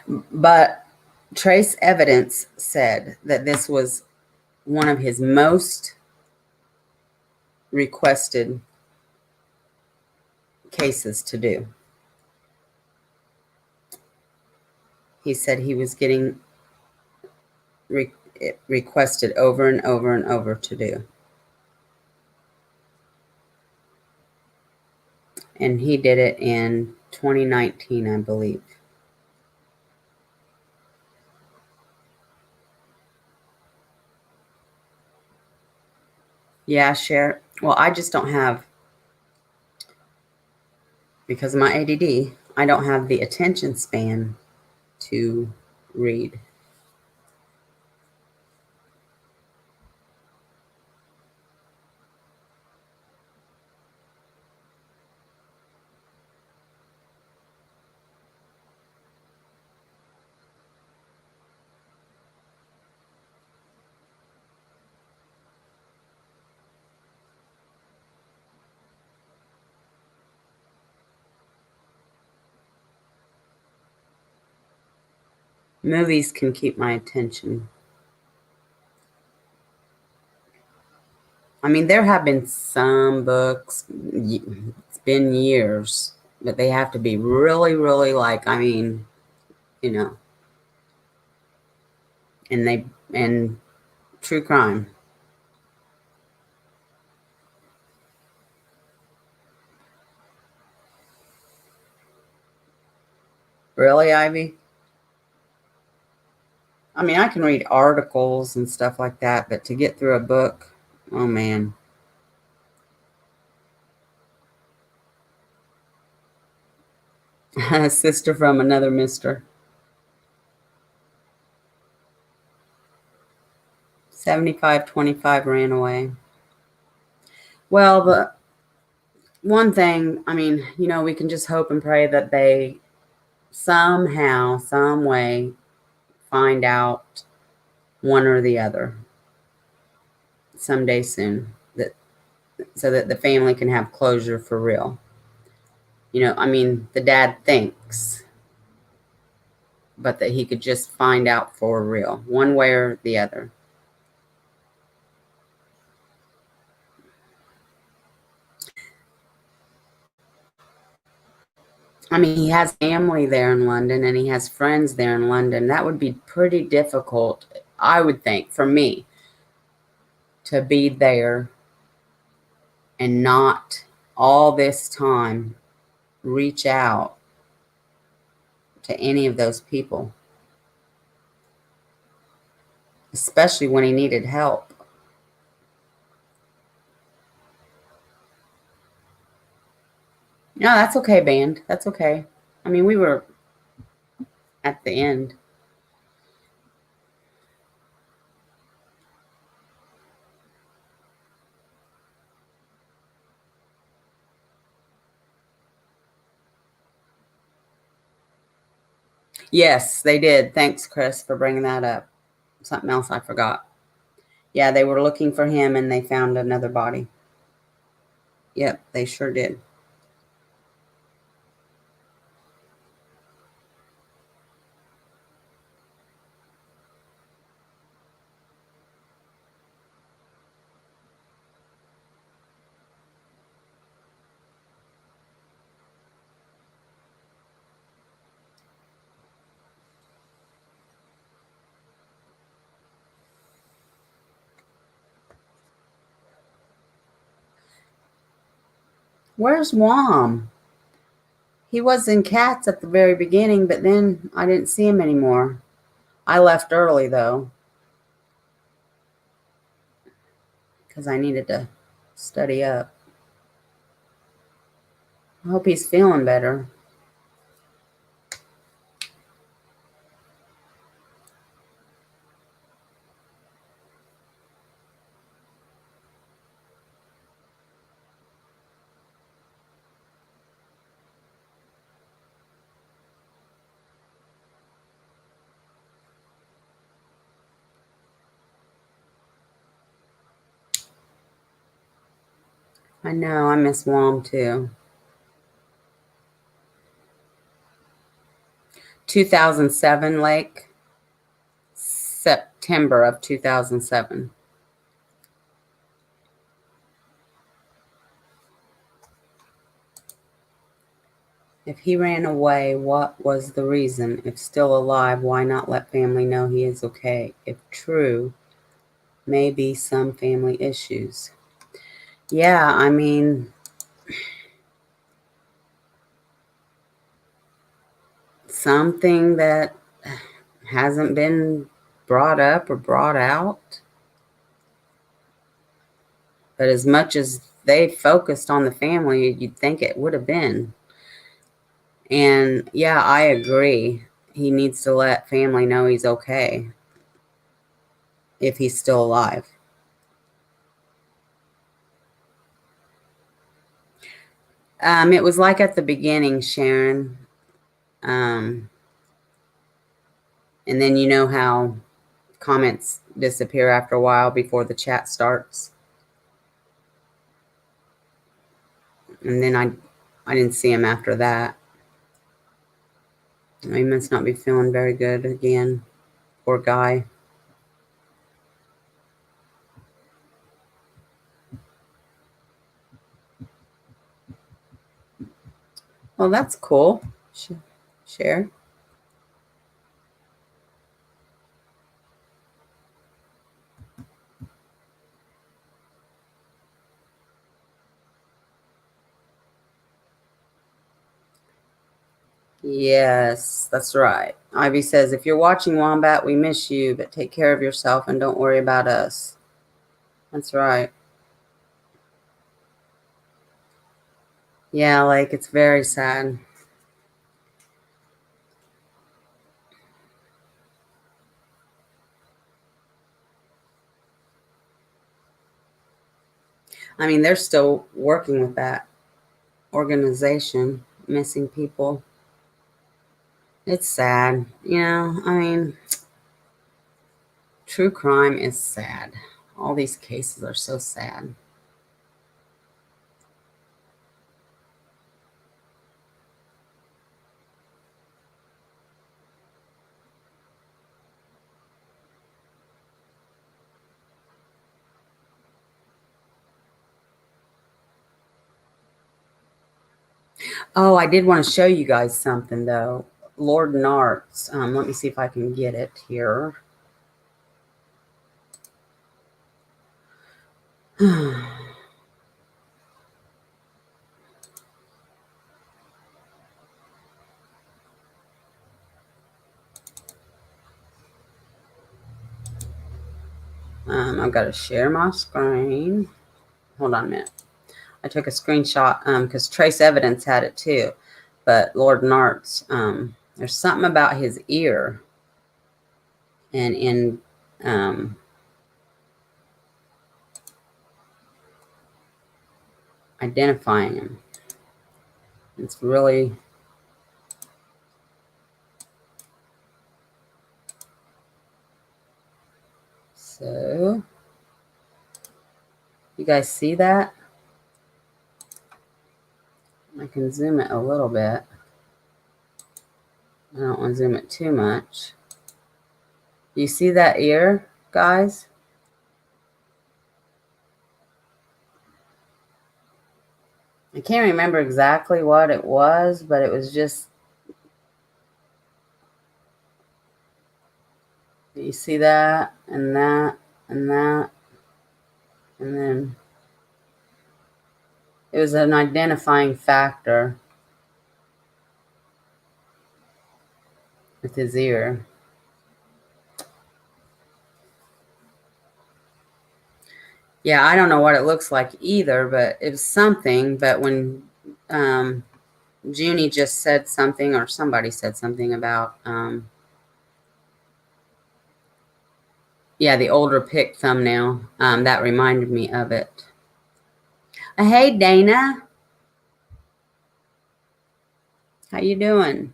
But trace evidence said that this was one of his most requested cases to do. He said he was getting requested over and over and over to do. And he did it in 2019, I believe. Yeah, share. Well, I just don't have, because of my ADD, I don't have the attention span to read. Movies can keep my attention. I mean, there have been some books, it's been years, but they have to be really, really like, I mean, you know, and true crime. Really, Ivy? I mean, I can read articles and stuff like that, but to get through a book, oh man. Sister from another mister. 75-25 ran away. Well, the one thing, I mean, we can just hope and pray that they somehow, some way find out one or the other someday soon, that so that the family can have closure for real. I mean, the dad thinks, but that he could just find out for real, one way or the other. I mean, he has family there in London and he has friends there in London. That would be pretty difficult, I would think, for me to be there and not all this time reach out to any of those people, especially when he needed help. No, that's okay, band. That's okay. I mean, we were at the end. Yes, they did. Thanks, Chris, for bringing that up. Something else I forgot. Yeah, they were looking for him and they found another body. Yep, they sure did. Where's Wom? He was in Cats at the very beginning, but then I didn't see him anymore. I left early, though, because I needed to study up. I hope he's feeling better. I know, I miss Wom too. 2007, Lake. September of 2007. If he ran away, what was the reason? If still alive, why not let family know he is okay? If true, maybe some family issues. Yeah, I mean, something that hasn't been brought up or brought out. But as much as they focused on the family, you'd think it would have been. And yeah, I agree. He needs to let family know he's okay if he's still alive. It was like at the beginning, Sharon. Um, and then you know how comments disappear after a while before the chat starts. And then I didn't see him after that. He must not be feeling very good again. Poor guy. Well, that's cool. Share. Yes, that's right. Ivy says, if you're watching Wombat, we miss you, but take care of yourself and don't worry about us. That's right. Yeah, like it's very sad. I mean, they're still working with that organization, missing people. It's sad. I mean, true crime is sad. All these cases are so sad. Oh, I did want to show you guys something though. Lord Narts. Let me see if I can get it here. I've got to share my screen. Hold on a minute. I took a screenshot because Trace Evidence had it too. But Lord Narts, there's something about his ear and in identifying him. It's really so. You guys see that? I can zoom it a little bit. I don't want to zoom it too much. You see that ear, guys? I can't remember exactly what it was, but it was just, you see that and that and that, and then it was an identifying factor with his ear. Yeah, I don't know what it looks like either, but it was something. But when Junie just said something, or somebody said something about, yeah, the older pic thumbnail, that reminded me of it. Hey, Dana. How you doing?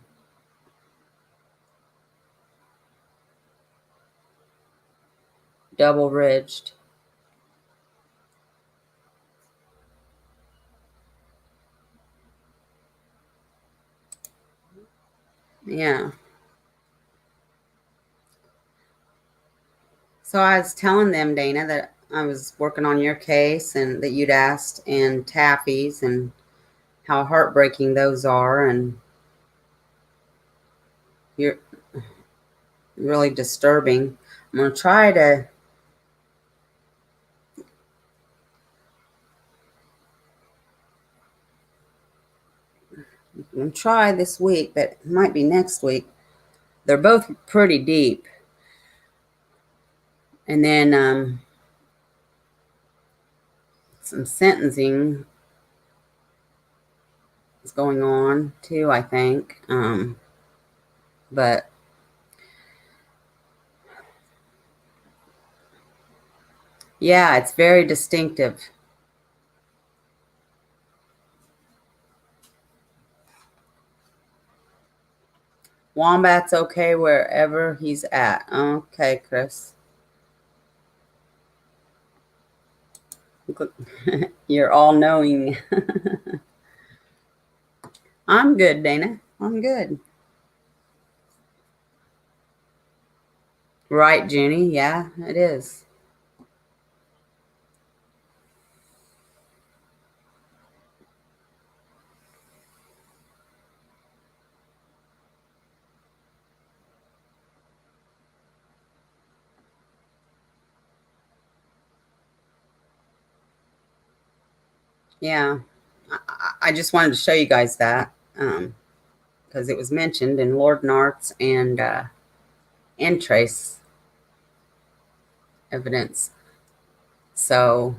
Double ridged. Yeah. So I was telling them, Dana, that I was working on your case and that you'd asked, and Taffy's, and how heartbreaking those are, and you're really disturbing. I'm going to try to this week, but it might be next week. They're both pretty deep. And then some sentencing is going on too, I think. But yeah, it's very distinctive. Wombat's okay wherever he's at. Okay, Chris. You're all knowing. I'm good, Dana. I'm good. Right, Junie? Yeah, it is. Yeah. I just wanted to show you guys that because it was mentioned in Lord Nart's and Trace evidence. So,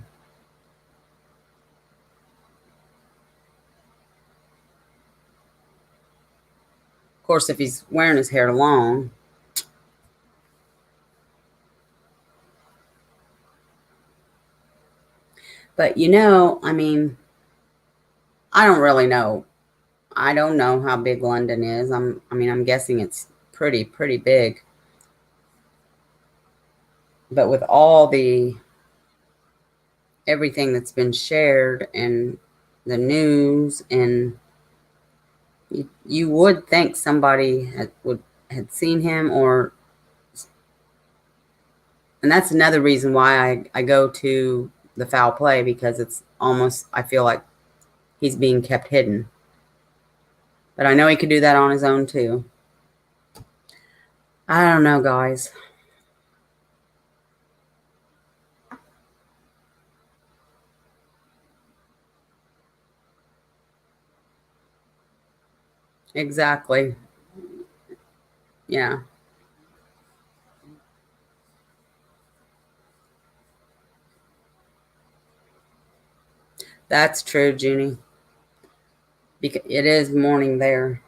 of course, if he's wearing his hair long. But I mean, I don't really know. I don't know how big London is. I'm guessing it's pretty big. But with all the everything that's been shared and the news, and you would think somebody had seen him, and that's another reason why I go to the foul play, because it's almost, I feel like he's being kept hidden. But I know he could do that on his own too. I don't know, guys. Exactly. Yeah. That's true, Junie. Because it is morning there.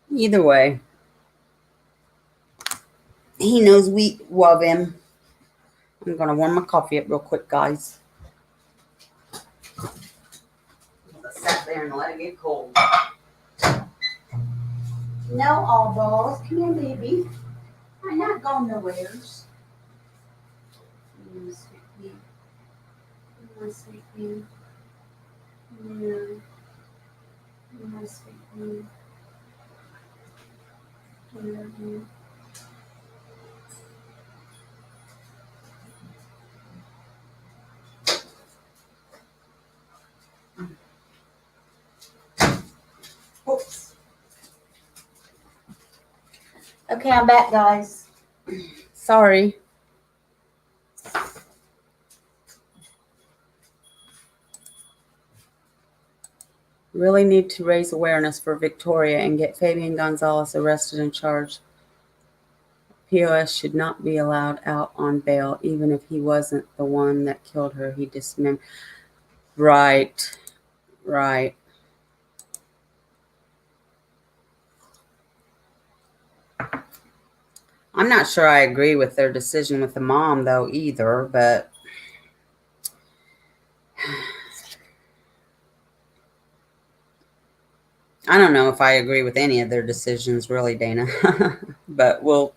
Either way, he knows we love him. I'm going to warm my coffee up real quick, guys. I sat there and let it get cold. No, all balls. Come here, baby. I'm not going nowheres. Sweet my sweet man. Yeah, my sweet man. Yeah. Oops. Okay, I'm back, guys. Sorry. Really need to raise awareness for Victoria and get Fabian Gonzalez arrested and charged. POS should not be allowed out on bail, even if he wasn't the one that killed her. He dismembered. Right. Right. I'm not sure I agree with their decision with the mom, though, either, but I don't know if I agree with any of their decisions, really, Dana. But we'll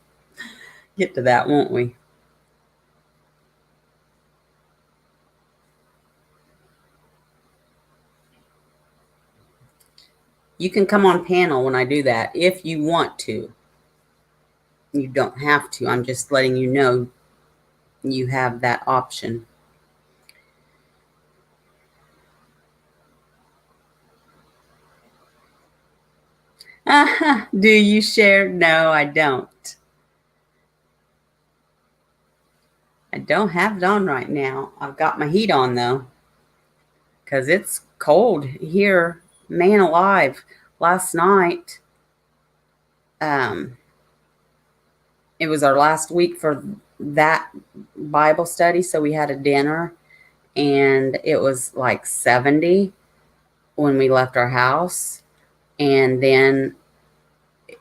get to that, won't we? You can come on panel when I do that if you want to. You don't have to. I'm just letting you know you have that option. Do you share? No, I don't. I don't have it on right now. I've got my heat on though, because it's cold here. Man alive. Last night, it was our last week for that Bible study. So we had a dinner and it was like 70 when we left our house. And then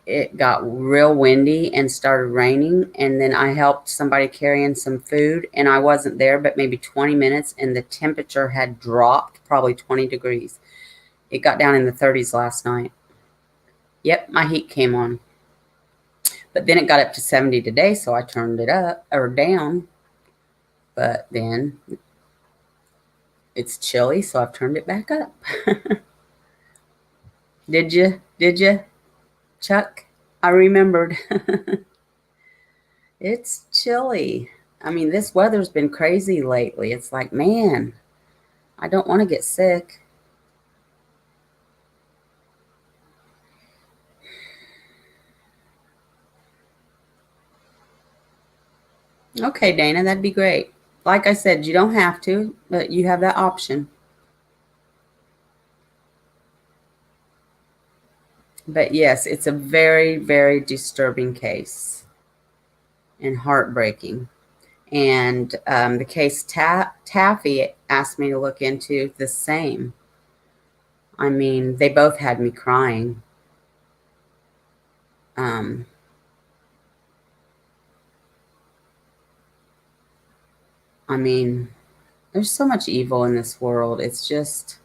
it got real windy and started raining. And then I helped somebody carry in some food and I wasn't there, but maybe 20 minutes and the temperature had dropped probably 20 degrees. It got down in the 30s last night. Yep, my heat came on. But then it got up to 70 today, so I turned it up or down. But then it's chilly, so I've turned it back up. Did you? Did you, Chuck? I remembered. It's chilly. I mean, this weather's been crazy lately. It's like, man, I don't want to get sick. Okay, Dana, that'd be great. Like I said, you don't have to, but you have that option. But yes, it's a very, very disturbing case and heartbreaking. And the case Taffy asked me to look into, the same. I mean, they both had me crying. I mean, there's so much evil in this world. It's just,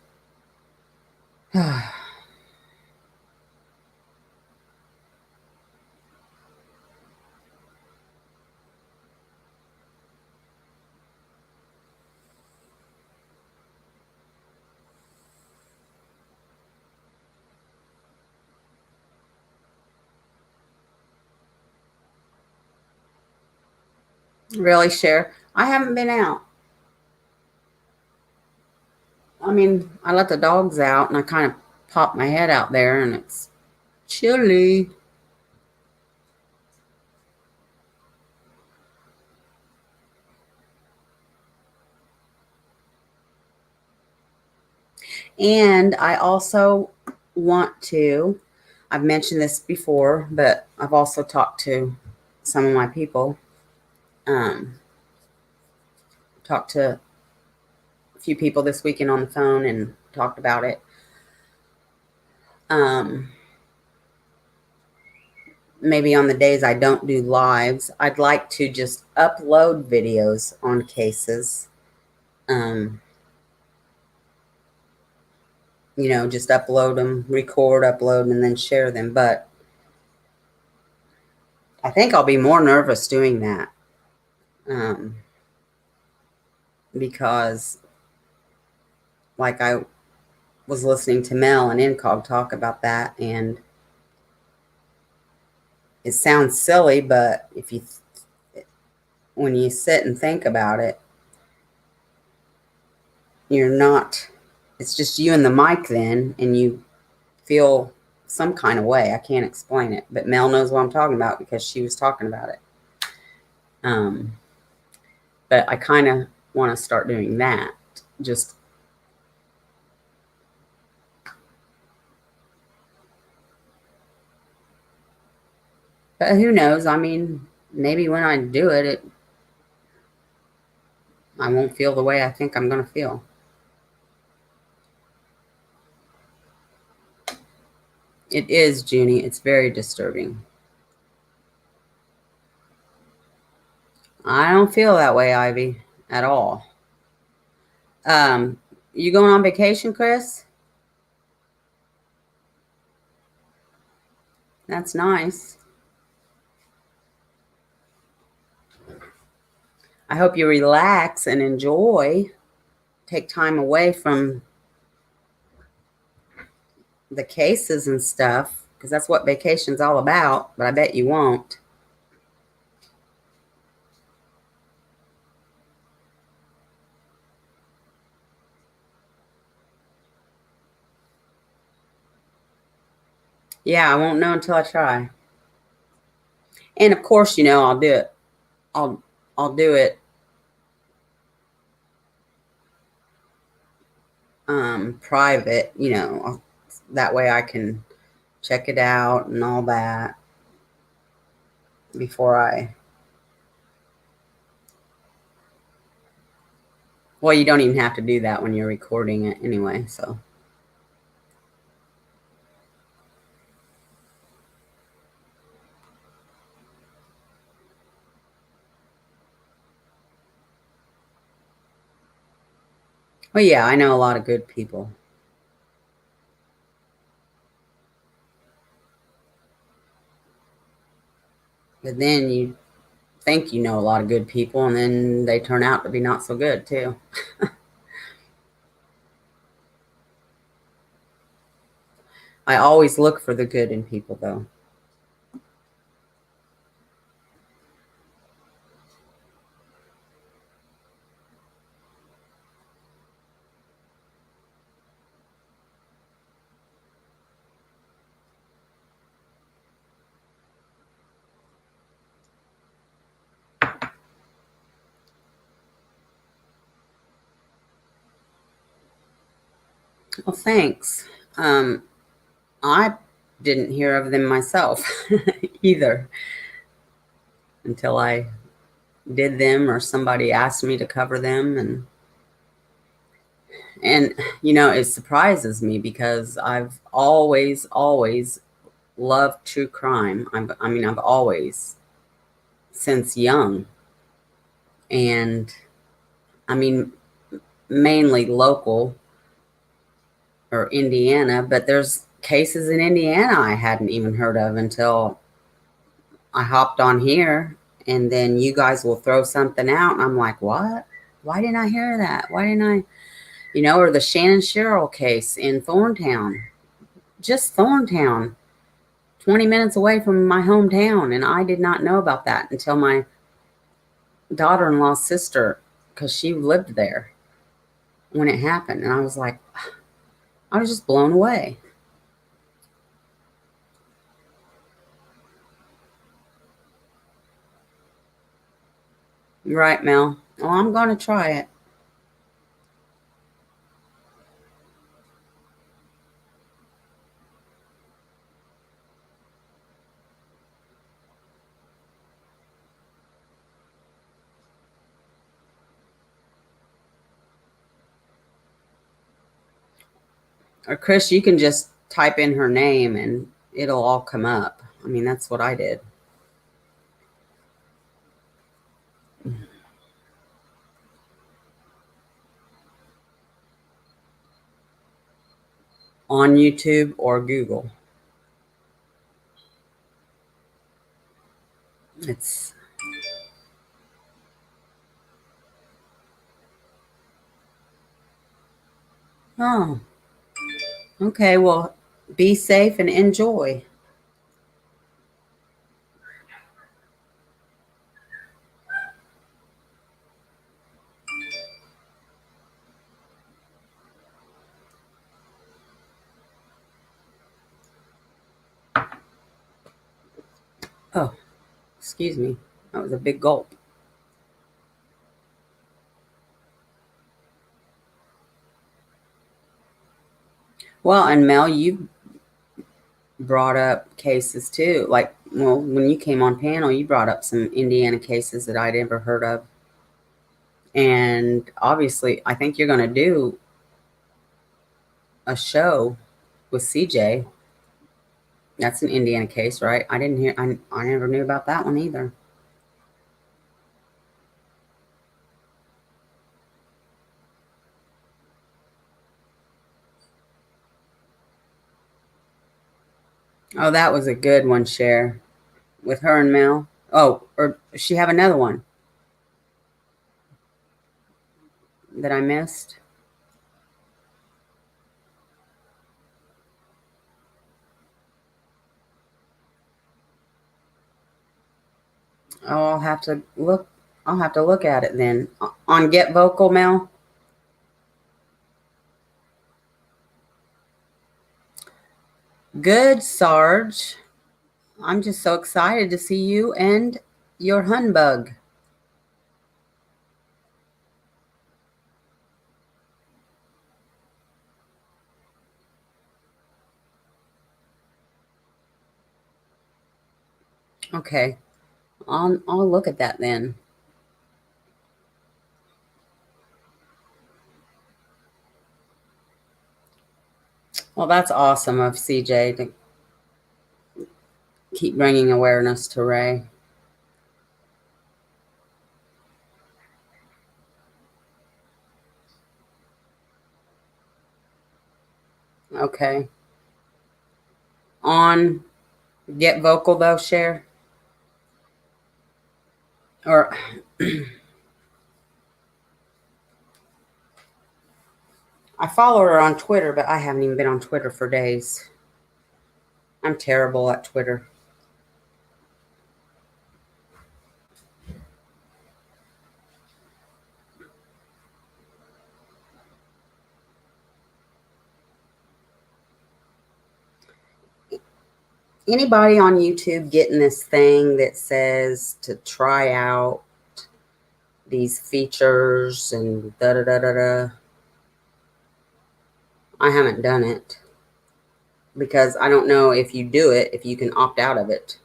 really, Cher. I haven't been out. I mean, I let the dogs out and I kind of pop my head out there and it's chilly. And I also want to, I've mentioned this before, but I've also talked to some of my people, talked to a few people this weekend on the phone and talked about it. Maybe on the days I don't do lives, I'd like to just upload videos on cases. Just upload them, record, upload, and then share them. But I think I'll be more nervous doing that because, like, I was listening to Mel and Incog talk about that, and it sounds silly, but when you sit and think about it, it's just you and the mic then, and you feel some kind of way. I can't explain it, but Mel knows what I'm talking about because she was talking about it. But I kind of want to start doing that. But who knows? I mean, maybe when I do it, I won't feel the way I think I'm going to feel. It is, Junie. It's very disturbing. I don't feel that way, Ivy, at all. You going on vacation, Chris? That's nice. I hope you relax and enjoy. Take time away from the cases and stuff, because that's what vacation's all about, but I bet you won't. Yeah, I won't know until I try. And of course, I'll do it. I'll I'll do it private, that way I can check it out and all that before I. Well, you don't even have to do that when you're recording it anyway, so. Well, yeah, I know a lot of good people. But then you think you know a lot of good people, and then they turn out to be not so good, too. I always look for the good in people, though. Well, thanks. Um, I didn't hear of them myself either until I did them or somebody asked me to cover them. And it surprises me because I've always loved true crime. I've always, since young. And I mean, mainly local or Indiana, but there's cases in Indiana I hadn't even heard of until I hopped on here. And then you guys will throw something out, and I'm like, what? Why didn't I hear that? Why didn't I? Or the Shannon Sherrill case in Thorntown, just Thorntown, 20 minutes away from my hometown. And I did not know about that until my daughter-in-law's sister, because she lived there when it happened. And I was like, I was just blown away. Right, Mel? Well, I'm going to try it. Or Chris, you can just type in her name and it'll all come up. I mean, that's what I did. On YouTube or Google. It's, oh, okay. Well, be safe and enjoy. Oh, excuse me. That was a big gulp. Well, and Mel, you brought up cases too. Like, well, when you came on panel, you brought up some Indiana cases that I'd ever heard of. And obviously, I think you're going to do a show with CJ. That's an Indiana case, right? I didn't hear, I never knew about that one either. Oh, that was a good one, Cher, with her and Mel. Oh, or does she have another one that I missed? Oh, I'll have to look. I'll have to look at it then. On Get Vocal, Mel. Good, Sarge. I'm just so excited to see you and your humbug. Okay, I'll look at that then. Well, that's awesome of CJ to keep bringing awareness to Ray. Okay. On Get Vocal though, share or I follow her on Twitter, but I haven't even been on Twitter for days. I'm terrible at Twitter. Anybody on YouTube getting this thing that says to try out these features and da da da da da? I haven't done it because I don't know if you do it, if you can opt out of it.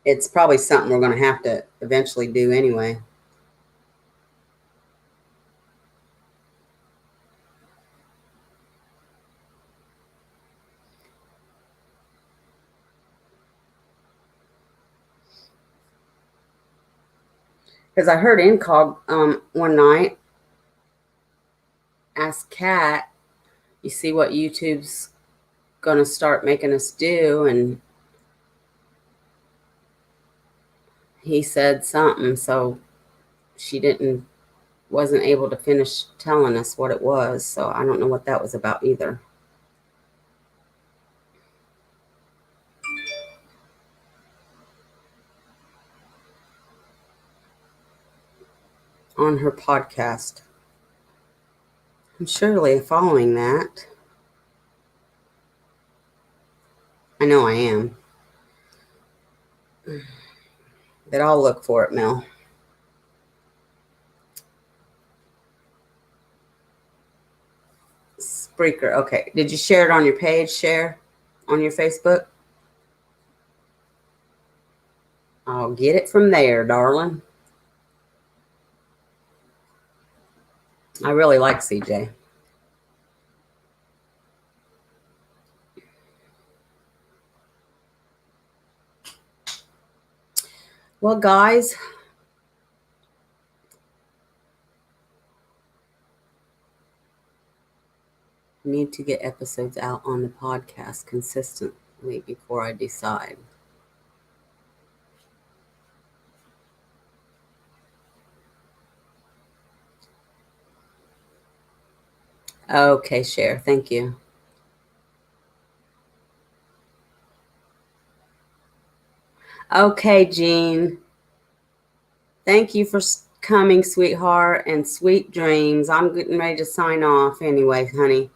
It's probably something we're going to have to eventually do anyway. Because I heard Incog one night ask Kat, you see what YouTube's going to start making us do? And he said something, so she wasn't able to finish telling us what it was. So I don't know what that was about either. On her podcast. I'm surely following that. I know I am. But I'll look for it, Mel. Spreaker. Okay. Did you share it on your page? Share on your Facebook? I'll get it from there, darling. I really like CJ. Well, guys, I need to get episodes out on the podcast consistently before I decide. Okay, share. Thank you. Okay, Jean. Thank you for coming, sweetheart, and sweet dreams. I'm getting ready to sign off anyway, honey.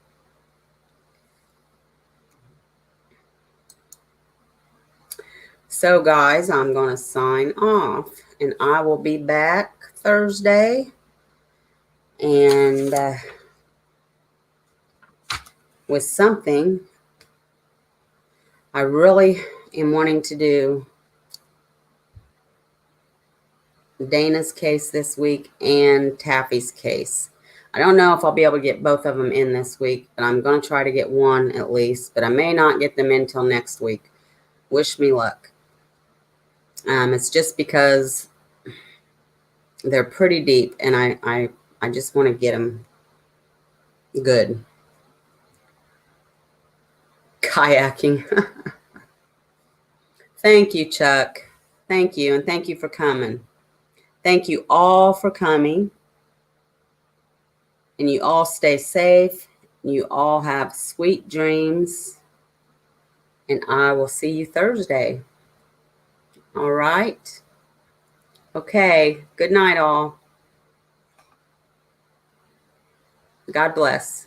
So, guys, I'm going to sign off, and I will be back Thursday. And with something I really am wanting to do. Dana's case this week and Taffy's case. I don't know if I'll be able to get both of them in this week, but I'm going to try to get one at least, but I may not get them in till next week. Wish me luck. It's just because they're pretty deep, and I just want to get them good. Kayaking. Thank you, Chuck. Thank you, and thank you for coming. Thank you all for coming. And you all stay safe. You all have sweet dreams. And I will see you Thursday. All right. Okay. Good night, all. God bless.